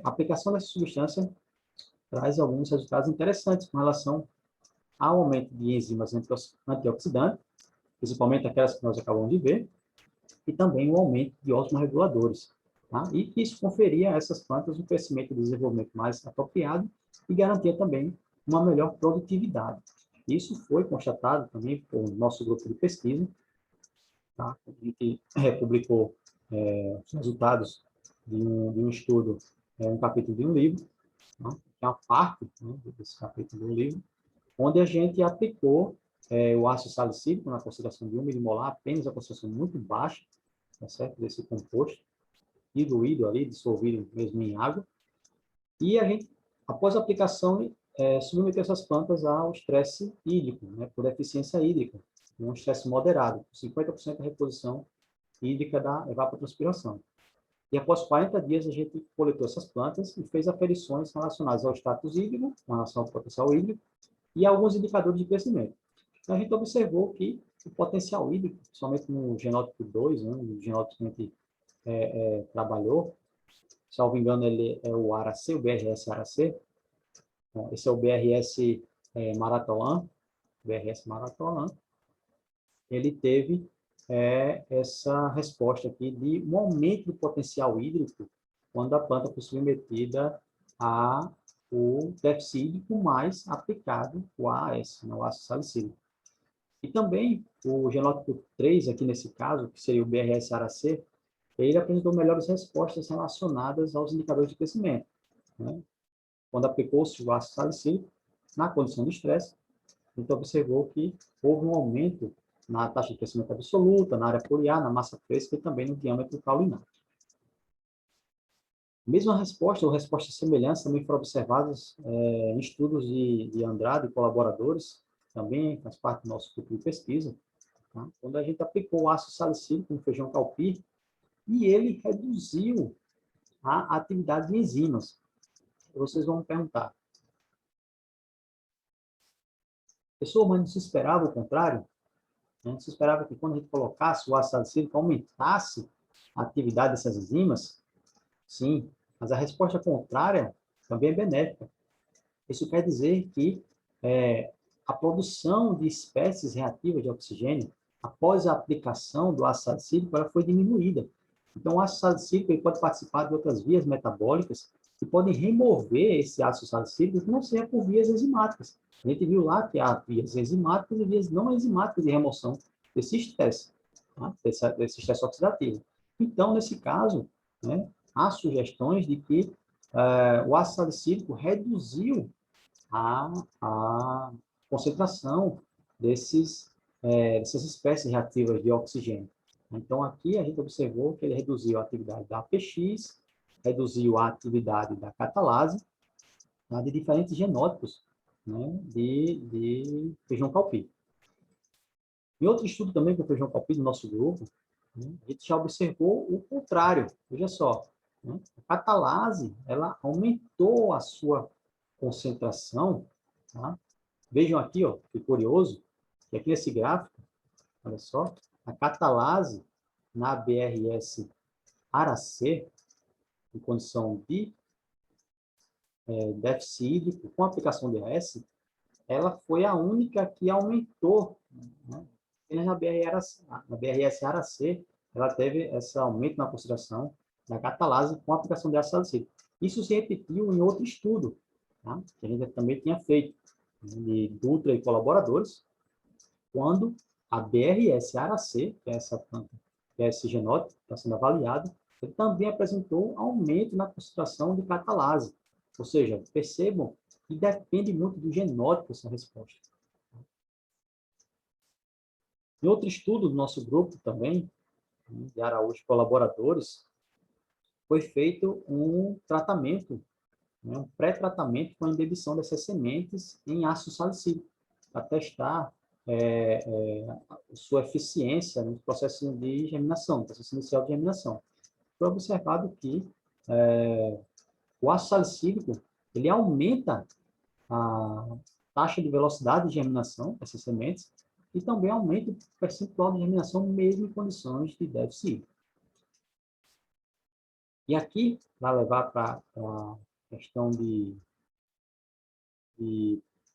Speaker 1: a aplicação dessa substância traz alguns resultados interessantes com relação ao aumento de enzimas antioxidantes, principalmente aquelas que nós acabamos de ver, e também o aumento de osmorreguladores. Tá? E que isso conferia a essas plantas um crescimento e desenvolvimento mais apropriado e garantia também uma melhor produtividade. Isso foi constatado também por nosso grupo de pesquisa, tá? A gente publicou os resultados de um estudo, um capítulo de um livro, tá? Que é uma parte, né, desse capítulo do livro, onde a gente aplicou o ácido salicílico na concentração de 1 milimolar, apenas a concentração muito baixa, tá certo? Desse composto, diluído ali, dissolvido mesmo em água, e a gente, após a aplicação, submeteu essas plantas ao estresse hídrico, né, por deficiência hídrica, um estresse moderado, 50% da reposição hídrica da evapotranspiração. E após 40 dias, a gente coletou essas plantas e fez aferições relacionadas ao status hídrico, com relação ao potencial hídrico, e alguns indicadores de crescimento. Então, a gente observou que o potencial hídrico, principalmente no genótipo 2, né, no genótipo que a gente trabalhou, salvo engano, ele é o Aracê, o BRS Aracê. Esse é o BRS Maratolan, BRS Maratolan. Ele teve essa resposta aqui de um aumento do potencial hídrico quando a planta foi submetida a o déficit hídrico mais aplicado o AAS, né, o ácido salicílico. E também o genótipo 3, aqui nesse caso, que seria o BRS-ARAC, ele apresentou melhores respostas relacionadas aos indicadores de crescimento, né? Quando aplicou-se o ácido salicílico, na condição de estresse, a gente observou que houve um aumento na taxa de crescimento absoluta, na área foliar, na massa fresca e também no diâmetro caulinar. Mesma resposta, ou respostas semelhantes, também foram observadas em estudos de Andrade e colaboradores, também faz parte do nosso grupo de pesquisa, tá? Quando a gente aplicou o ácido salicílico no feijão calpir, e ele reduziu a atividade de enzimas. Vocês vão me perguntar, pessoa, mas não se esperava o contrário? Não se esperava que quando a gente colocasse o ácido salicílico aumentasse a atividade dessas enzimas? Sim, mas a resposta contrária também é benéfica. Isso quer dizer que a produção de espécies reativas de oxigênio, após a aplicação do ácido salicílico, ela foi diminuída. Então, o ácido salicílico ele pode participar de outras vias metabólicas que podem remover esse ácido salicílico que não seja por vias enzimáticas. A gente viu lá que há vias enzimáticas e vias não enzimáticas de remoção desse estresse, tá? desse estresse oxidativo. Então, nesse caso, né, há sugestões de que o ácido salicílico reduziu a concentração dessas espécies reativas de oxigênio. Então, aqui a gente observou que ele reduziu a atividade da APX, reduziu a atividade da catalase, tá, de diferentes genótipos, né, de feijão calpir. Em outro estudo também com o feijão calpir do nosso grupo, né, a gente já observou o contrário. Veja só, né, a catalase ela aumentou a sua concentração, tá? Vejam aqui, ó, que curioso, que aqui nesse gráfico, olha só, a catalase na BRS-ARAC, em condição de déficit hídrico, com aplicação de AS, ela foi a única que aumentou, né? Na BRS-ARAC, ela teve esse aumento na concentração da catalase com aplicação de ácido salicílico. Isso se repetiu em outro estudo, tá? Que a gente também tinha feito, de Dutra e colaboradores, quando a BRS-ARAC, que é essa planta, que é esse genótipo que está sendo avaliado, ele também apresentou aumento na concentração de catalase. Ou seja, percebam que depende muito do genótipo essa resposta. Em outro estudo do nosso grupo também, de Araújo e colaboradores, foi feito um tratamento, né, um pré-tratamento com a imbibição dessas sementes em ácido salicílico, para testar sua eficiência no processo de germinação, no processo inicial de germinação. Foi observado que o ácido salicílico ele aumenta a taxa de velocidade de germinação dessas sementes e também aumenta o percentual de germinação mesmo em condições de déficit. E aqui, para levar para a questão de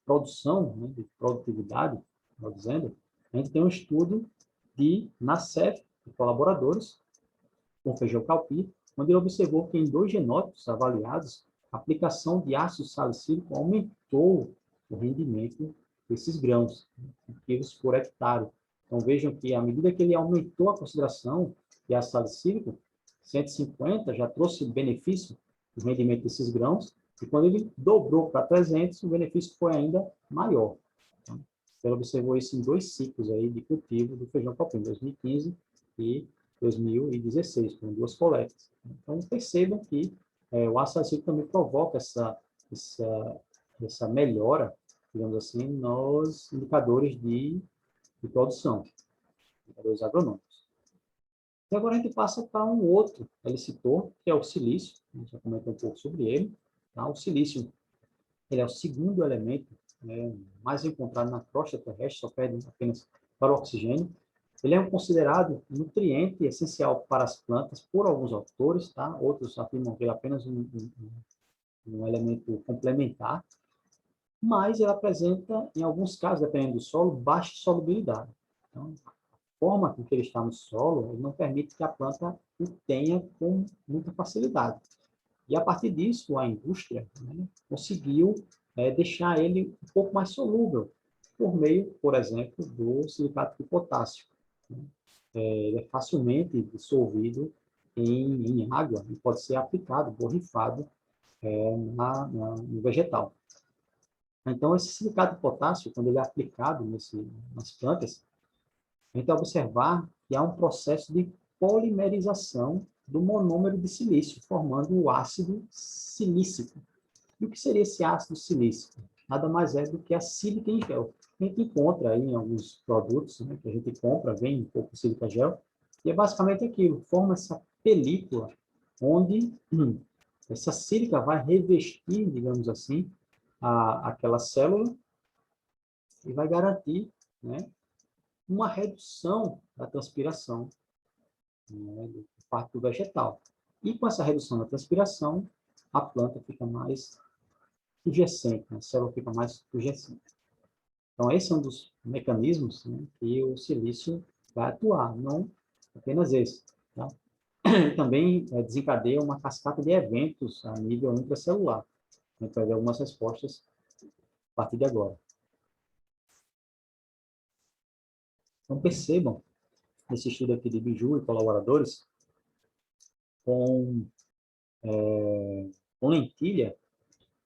Speaker 1: produção, né, de produtividade, estou dizendo, a gente tem um estudo de NACEF, de colaboradores, com feijão calpir, onde ele observou que em 2 genótipos avaliados, a aplicação de ácido salicílico aumentou o rendimento desses grãos, quilos por hectare. Então, vejam que, à medida que ele aumentou a concentração de ácido salicílico, 150 já trouxe benefício no rendimento desses grãos, e quando ele dobrou para 300, o benefício foi ainda maior. Então, ele observou isso em 2 ciclos aí de cultivo do feijão calpir, em 2015 e 2016, com 2 coletas. Então, percebam que o ácido salicílico também provoca essa melhora, digamos assim, nos indicadores de produção, indicadores agronômicos. E agora a gente passa para um outro elicitor, que é o silício. A gente já comentou um pouco sobre ele. Tá? O silício ele é o segundo elemento mais encontrado na crosta terrestre, só perde apenas para o oxigênio. Ele é considerado nutriente essencial para as plantas por alguns autores, tá? Outros afirmam que ele é apenas um elemento complementar, mas ele apresenta, em alguns casos, dependendo do solo, baixa solubilidade. Então, a forma com que ele está no solo, ele não permite que a planta o tenha com muita facilidade. E, a partir disso, a indústria, né, conseguiu deixar ele um pouco mais solúvel, por meio, por exemplo, do silicato de potássio. Né? Ele é facilmente dissolvido em água e pode ser aplicado, borrifado no vegetal. Então, esse silicato de potássio, quando ele é aplicado nas plantas, a gente vai observar que há um processo de polimerização do monômero de silício, formando o ácido silícico. E o que seria esse ácido silícico? Nada mais é do que a sílica em gel. A gente encontra aí em alguns produtos, né, que a gente compra, vem um pouco de sílica gel, e é basicamente aquilo, forma essa película, onde essa sílica vai revestir, digamos assim, aquela célula e vai garantir, né, uma redução da transpiração, né, do parte do vegetal. E com essa redução da transpiração, a planta fica mais pubescente, a célula fica mais pubescente. Então, esse é um dos mecanismos, né, que o silício vai atuar, não apenas esse. Tá? Ele também desencadeia uma cascata de eventos a nível intracelular. A gente vai ver algumas respostas a partir de agora. Então, percebam, nesse estudo aqui de Biju e colaboradores, com lentilha,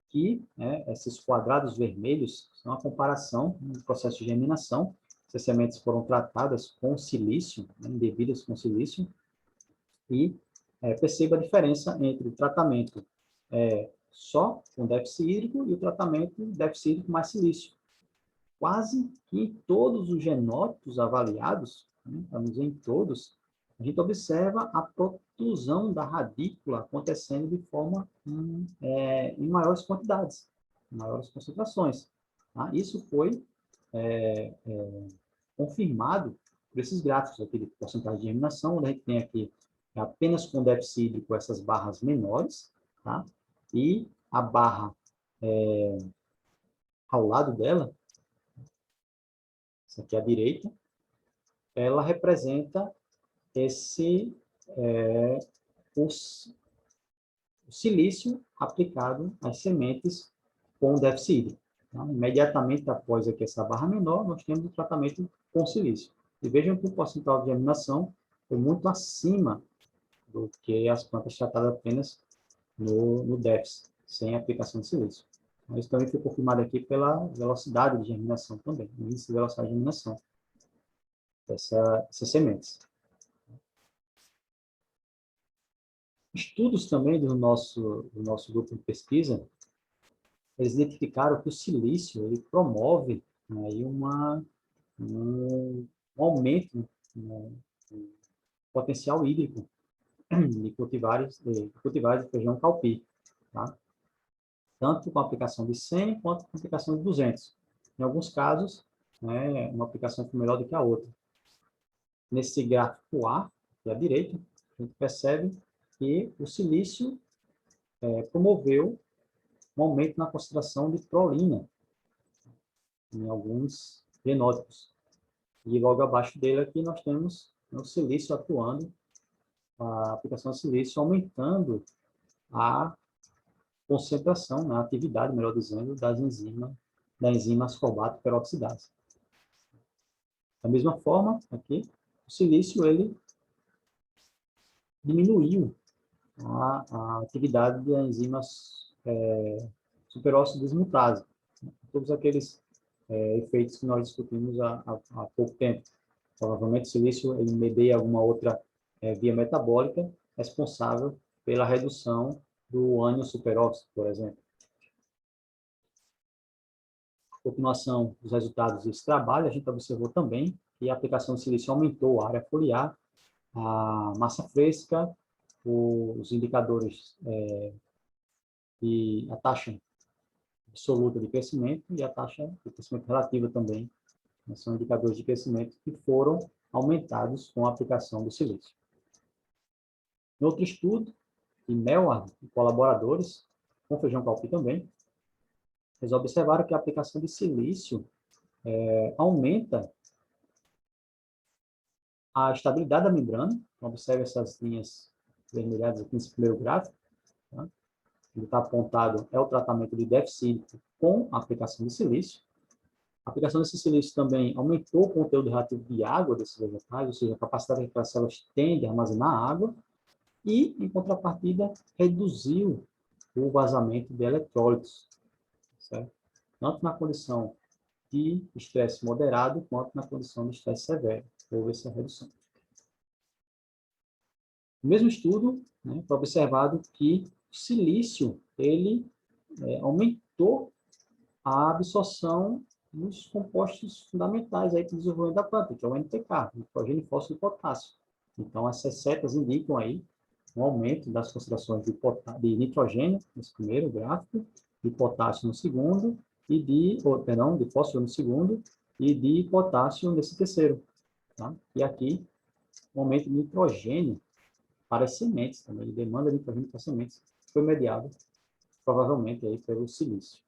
Speaker 1: que esses quadrados vermelhos são a comparação no processo de germinação. Essas sementes foram tratadas com silício, embebidas com silício, e perceba a diferença entre o tratamento só com déficit hídrico e o tratamento déficit hídrico mais silício. Quase que em todos os genótipos avaliados, vamos dizer em todos, a gente observa a protusão da radícula acontecendo de forma em maiores quantidades, em maiores concentrações. Tá? Isso foi confirmado por esses gráficos aqui de porcentagem de germinação, onde a gente tem aqui apenas com déficit hídrico essas barras menores, tá? E a barra ao lado dela, essa aqui à direita, ela representa o silício aplicado às sementes com déficit hídrico. Tá? Imediatamente após aqui essa barra menor, nós temos o tratamento com silício. E vejam que o percentual de germinação foi muito acima do que as plantas tratadas apenas no déficit, sem aplicação de silício. Então, isso também foi confirmado aqui pela velocidade de germinação também, o índice de velocidade de germinação dessas sementes. Estudos também do nosso grupo de pesquisa, eles identificaram que o silício ele promove aí um aumento no potencial hídrico de cultivares de feijão calpi, tá? Tanto com a aplicação de 100 quanto com a aplicação de 200. Em alguns casos, uma aplicação foi melhor do que a outra. Nesse gráfico A, que é à direita, a gente percebe que o silício promoveu um aumento na concentração de prolina em alguns genótipos. E logo abaixo dele aqui nós temos o silício atuando, a aplicação do silício aumentando a concentração, a atividade, melhor dizendo, da enzima ascorbato peroxidase. Da mesma forma, aqui, o silício ele diminuiu a atividade de enzimas superóxido desmutase. Todos aqueles efeitos que nós discutimos há pouco tempo. Provavelmente o silício ele medeia alguma outra via metabólica responsável pela redução do ânion superóxido, por exemplo. Continuação dos resultados desse trabalho, a gente observou também que a aplicação de silício aumentou a área foliar, a massa fresca, os indicadores e a taxa absoluta de crescimento e a taxa de crescimento relativa também, né, são indicadores de crescimento que foram aumentados com a aplicação do silício. Em outro estudo, de Melhard e colaboradores, com feijão calpi também, eles observaram que a aplicação de silício aumenta a estabilidade da membrana. Então, observe essas linhas vermelhadas aqui nesse primeiro gráfico. Tá? Ele está apontado, é o tratamento de déficit com a aplicação de silício. A aplicação desse silício também aumentou o conteúdo relativo de água desses vegetais, ou seja, a capacidade que as células têm de armazenar água, e, em contrapartida, reduziu o vazamento de eletrólitos, certo? Tanto na condição de estresse moderado, quanto na condição de estresse severo. Houve essa redução. No mesmo estudo, né, foi observado que o silício ele, aumentou a absorção dos compostos fundamentais aí para o desenvolvimento da planta, que é o NPK, nitrogênio, fósforo e potássio. Então, essas setas indicam aí um aumento das concentrações de nitrogênio, nesse primeiro gráfico, de potássio no segundo, e de fósforo no segundo, e de potássio nesse terceiro. Tá? E aqui, um aumento de nitrogênio para as sementes, também, de demanda de nitrogênio para as sementes, foi mediado, provavelmente, aí, pelo silício.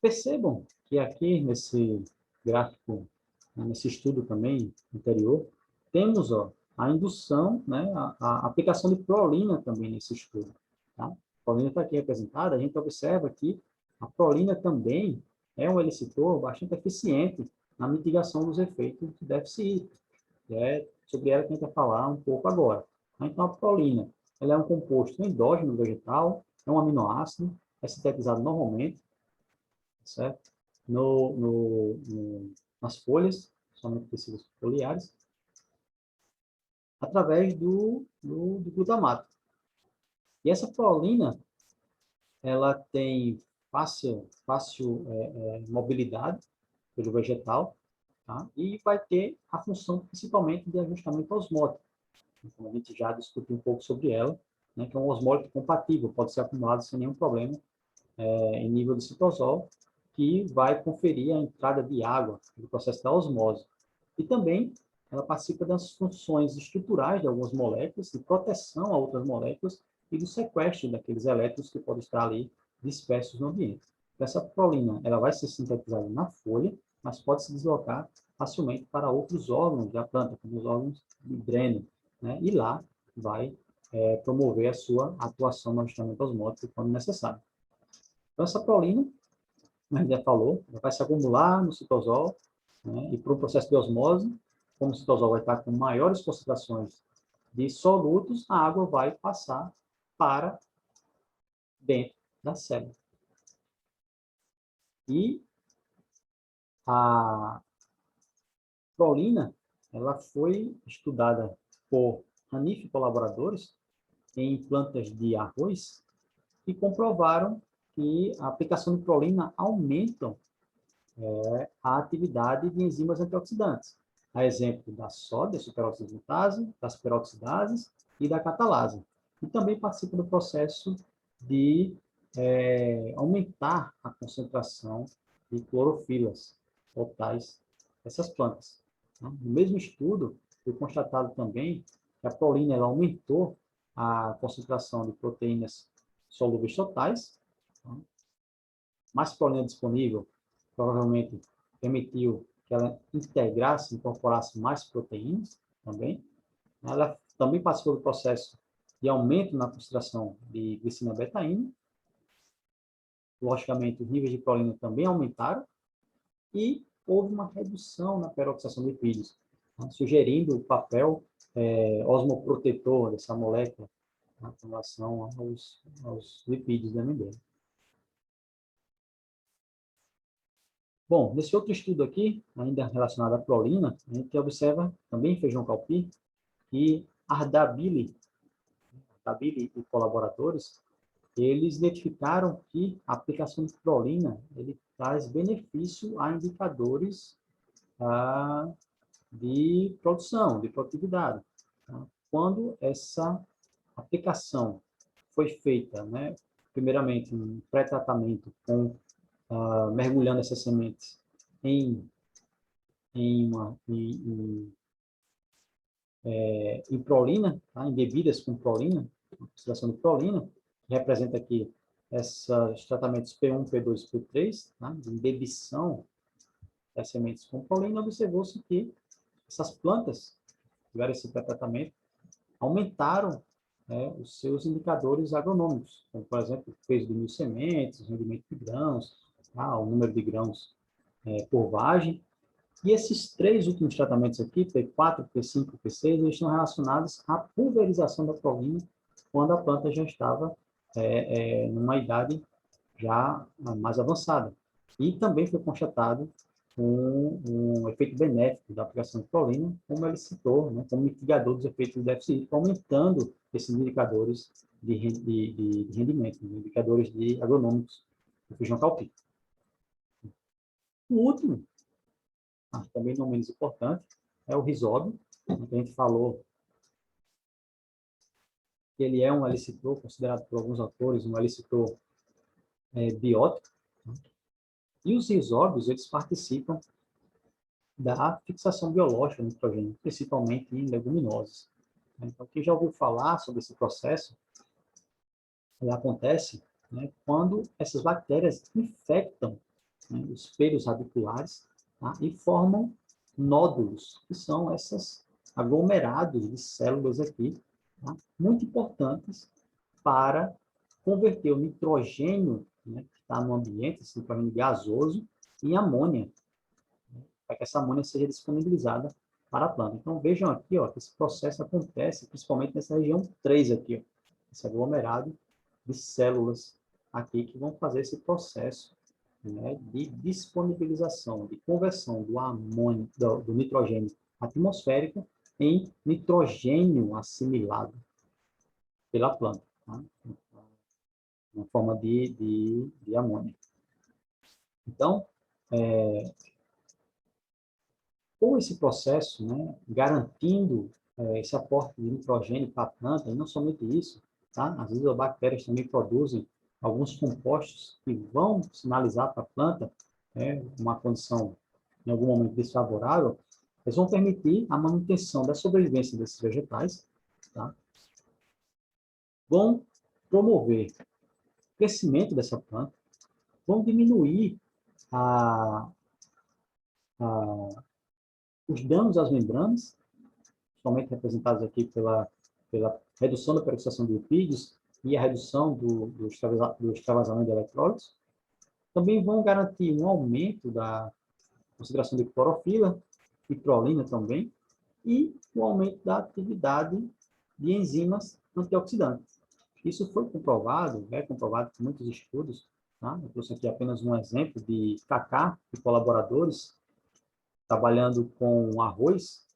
Speaker 1: Percebam que aqui, nesse gráfico, nesse estudo também anterior, temos a indução, né, a aplicação de prolina também nesse estudo. Tá? A prolina está aqui representada, a gente observa que a prolina também é um elicitor bastante eficiente na mitigação dos efeitos de déficit hídrico. É sobre ela que a gente vai falar um pouco agora. Então, a prolina ela é um composto endógeno vegetal, é um aminoácido, é sintetizado normalmente, certo? Nas folhas, somente tecidos foliares, através do glutamato. E essa prolina, ela tem fácil mobilidade pelo vegetal, tá? E vai ter a função principalmente de ajustamento osmótico. Então, a gente já discutiu um pouco sobre ela, né, que é um osmótico compatível, pode ser acumulado sem nenhum problema em nível de citosol, que vai conferir a entrada de água no processo da osmose. E também ela participa das funções estruturais de algumas moléculas, de proteção a outras moléculas e do sequestro daqueles elétrons que podem estar ali dispersos no ambiente. Essa prolina ela vai ser sintetizada na folha, mas pode se deslocar facilmente para outros órgãos da planta, como os órgãos de dreno, né? E lá vai promover a sua atuação no ajustamento osmótico quando necessário. Então, essa prolina, como a gente já falou, vai se acumular no citosol, né, e para o processo de osmose, como o citosol vai estar com maiores concentrações de solutos, a água vai passar para dentro da célula. E a prolina, ela foi estudada por Hanif e colaboradores em plantas de arroz e comprovaram que a aplicação de prolina aumenta a atividade de enzimas antioxidantes, a exemplo da sódia, superoxidase, das peroxidases e da catalase. E também participa do processo de aumentar a concentração de clorofilas totais dessas plantas. No mesmo estudo, foi constatado também que a prolina ela aumentou a concentração de proteínas solúveis totais. Mais prolina disponível provavelmente permitiu que ela integrasse, incorporasse mais proteínas também. Ela também participou do processo de aumento na concentração de glicina betaína. Logicamente, os níveis de prolina também aumentaram e houve uma redução na peroxidação de lipídios, né, sugerindo o papel osmoprotetor dessa molécula, né, em relação aos lipídios da membrana. Bom, nesse outro estudo aqui, ainda relacionado à prolina, a gente observa também em feijão calpi que Ardabili e colaboradores, eles identificaram que a aplicação de prolina ele traz benefício a indicadores de produção, de produtividade. Tá? Quando essa aplicação foi feita, né, primeiramente, um pré-tratamento com mergulhando essas sementes em prolina, tá? Em bebidas com prolina, concentração de prolina, que representa aqui esses tratamentos P1, P2 e P3, tá? De embebição das sementes com prolina, observou-se que essas plantas que tiveram esse pré-tratamento aumentaram, né, os seus indicadores agronômicos, como, por exemplo, o peso de 1.000 sementes, o rendimento de grãos, tá? O número de grãos por vagem. E esses três últimos tratamentos aqui, P4, P5 e P6, eles estão relacionados à pulverização da prolina quando a planta já estava numa idade já mais avançada. E também foi constatado um efeito benéfico da aplicação de prolina, como ele citou, né, como mitigador dos efeitos do déficit hídrico, aumentando esses indicadores de rendimento, indicadores agronômicos do feijão calpito. O último, também não menos importante, é o risóbio, que a gente falou que ele é um elicitor, considerado por alguns autores um elicitor biótico, e os risóbios, eles participam da fixação biológica do nitrogênio, principalmente em leguminosas. Então, quem já ouviu falar sobre esse processo, ele acontece, né, quando essas bactérias infectam, né, os pelos radiculares, tá, e formam nódulos, que são esses aglomerados de células aqui, tá, muito importantes para converter o nitrogênio, né, que está no ambiente, esse nitrogênio gasoso, em amônia, para que essa amônia seja disponibilizada para a planta. Então, vejam aqui, ó, que esse processo acontece principalmente nessa região 3 aqui, ó, esse aglomerado de células aqui que vão fazer esse processo, né, de disponibilização, de conversão do amônio, do nitrogênio atmosférico em nitrogênio assimilado pela planta, tá? Na forma de amônia. Então, com esse processo, né, garantindo esse aporte de nitrogênio para a planta, e não somente isso, tá? As isobactérias também produzem alguns compostos que vão sinalizar para a planta, né, uma condição, em algum momento, desfavorável, eles vão permitir a manutenção da sobrevivência desses vegetais, tá? Vão promover o crescimento dessa planta, vão diminuir os danos às membranas, somente representados aqui pela redução da peroxidação de lipídios e a redução do extravasamento de eletrólitos. Também vão garantir um aumento da concentração de clorofila e prolina também, e o aumento da atividade de enzimas antioxidantes. Isso foi comprovado, é comprovado por muitos estudos, tá? Eu trouxe aqui apenas um exemplo de Kaká e colaboradores trabalhando com arroz.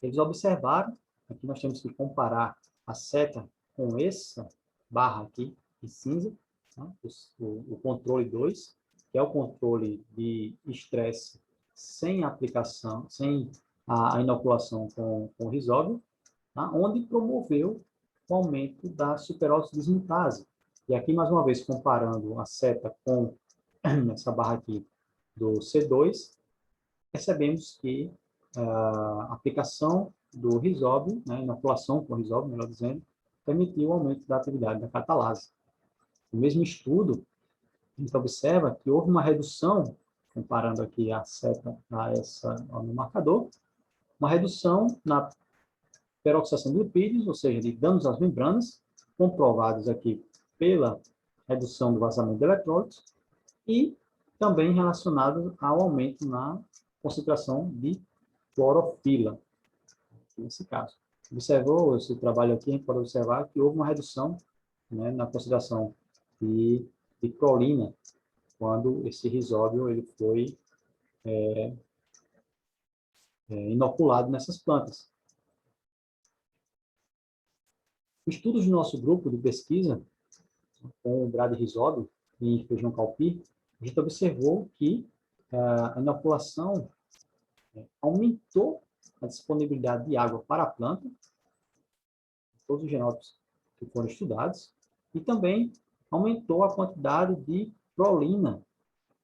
Speaker 1: Eles observaram, aqui nós temos que comparar a seta com essa barra aqui de cinza, tá? O controle 2, que é o controle de estresse sem aplicação, sem a inoculação com o risóbio, tá? Onde promoveu o aumento da superóxido dismutase. E aqui, mais uma vez, comparando a seta com essa barra aqui do C2, percebemos que a aplicação do risóbio, né, inoculação com risóbio, melhor dizendo, permitiu o aumento da atividade da catalase. No mesmo estudo, a gente observa que houve uma redução, comparando aqui a seta no marcador, uma redução na peroxidação de lipídios, ou seja, de danos às membranas, comprovados aqui pela redução do vazamento de eletrólitos, e também relacionado ao aumento na concentração de clorofila, nesse caso. Observou esse trabalho aqui, a gente pode observar que houve uma redução, né, na concentração de prolina, quando esse risóbio ele foi inoculado nessas plantas. Estudos do nosso grupo de pesquisa com o bradyrhizóbio em feijão calpi, a gente observou que a inoculação aumentou a disponibilidade de água para a planta, todos os genótipos que foram estudados, E também aumentou a quantidade de prolina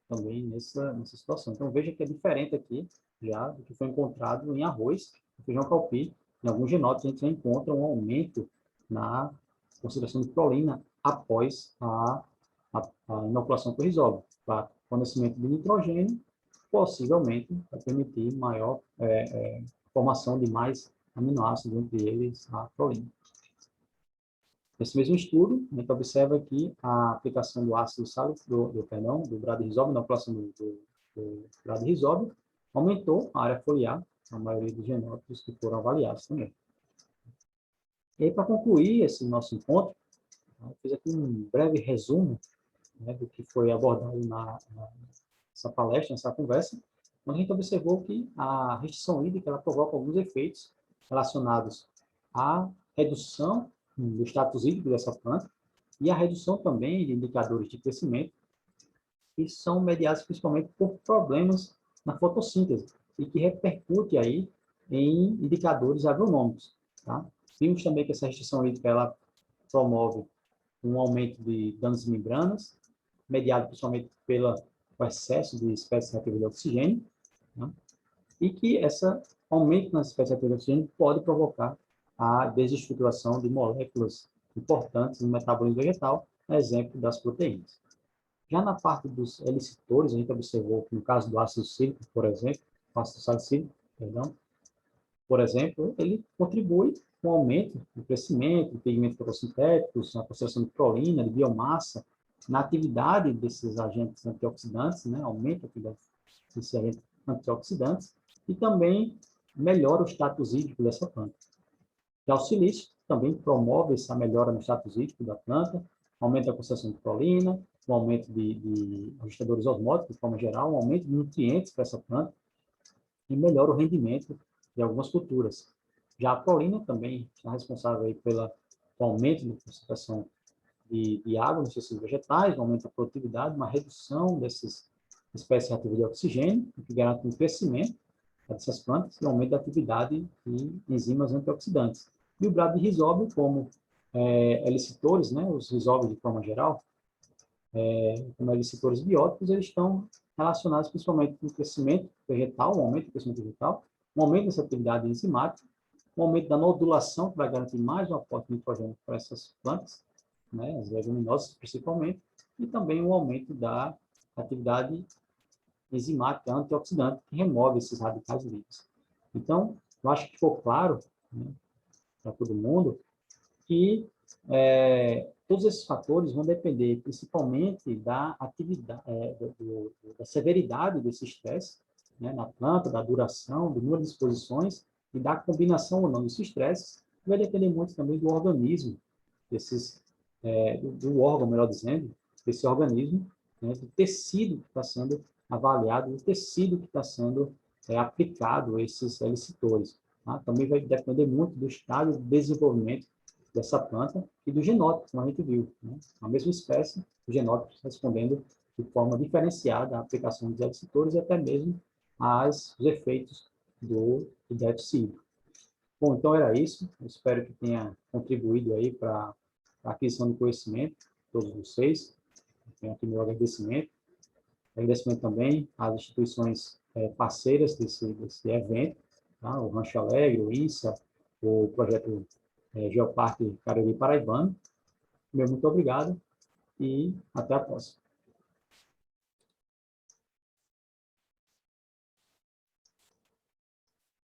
Speaker 1: também nessa situação. Então, veja que é diferente aqui, já, do que foi encontrado em arroz, feijão calpi. Em alguns genótipos, a gente já encontra um aumento na concentração de prolina após a inoculação por rizóbio. Tá? Fornecimento de nitrogênio, possivelmente, vai permitir maior formação de mais aminoácidos, entre eles a prolina. Nesse mesmo estudo, a gente observa que a aplicação do ácido do bradyrhizóbio, na população do bradyrhizóbio, aumentou a área foliar, a maioria dos genótipos que foram avaliados também. E aí, para concluir esse nosso encontro, eu fiz aqui um breve resumo, né, do que foi abordado nessa palestra, nessa conversa, onde a gente observou que a restrição hídrica ela provoca alguns efeitos relacionados à redução do status hídrico dessa planta e a redução também de indicadores de crescimento, que são mediados principalmente por problemas na fotossíntese e que repercute aí em indicadores agronômicos. Tá? Vimos também que essa restrição hídrica ela promove um aumento de danos de membranas, mediado principalmente pelo excesso de espécies reativas de oxigênio, né? E que esse aumento nas espécies reativas de oxigênio pode provocar a desestruturação de moléculas importantes no metabolismo vegetal, exemplo das proteínas. Já na parte dos elicitores, a gente observou que no caso do ácido cítrico, por exemplo, ácido salicílico, perdão, por exemplo, ele contribui com o aumento do crescimento de pigmentos fotossintéticos, na concentração de prolina, de biomassa, na atividade desses agentes antioxidantes, né, aumenta a atividade desses agentes antioxidantes, e também melhora o status hídrico dessa planta. Já o silício também promove essa melhora no status hídrico da planta, aumenta a concentração de prolina, um aumento de ajustadores osmóticos, de forma geral, um aumento de nutrientes para essa planta, e melhora o rendimento de algumas culturas. Já a prolina também está responsável aí pelo aumento da concentração de água nos tecidos vegetais, um aumento da produtividade, uma redução dessas espécies reativas de oxigênio, o que garante um crescimento dessas plantas e um aumento da atividade de enzimas antioxidantes. E o bradyrhizóbio, como elicitores, né, os rizóbios de forma geral, como elicitores bióticos, eles estão relacionados principalmente com o crescimento vegetal, um aumento do crescimento vegetal, um aumento dessa atividade enzimática, um aumento da nodulação, que vai garantir mais um aporte de nitrogênio para essas plantas, né, as leguminosas principalmente, e também um aumento da atividade enzimática antioxidante, que remove esses radicais livres. Então, eu acho que ficou claro, né, para todo mundo que todos esses fatores vão depender principalmente da atividade, da severidade desse estresse, né, na planta, da duração, do número de exposições e da combinação ou não desses estresses. Vai depender muito também do organismo, do órgão, melhor dizendo, desse organismo, né, do tecido que está sendo avaliado, do tecido que está sendo aplicado a esses elicitores. Tá? Também vai depender muito do estado de desenvolvimento dessa planta e do genótipo, como a gente viu. Né? A mesma espécie, o genótipo respondendo de forma diferenciada à aplicação dos elicitores e até mesmo os efeitos do déficit. Bom, então era isso. Eu espero que tenha contribuído aí para a aquisição de conhecimento, todos vocês. Tenho aqui meu agradecimento. Agradecimento também às instituições parceiras desse evento, tá? O Rancho Alegre, o INSA, o projeto Geoparque Cariri Paraibano. Meu muito obrigado e até a próxima.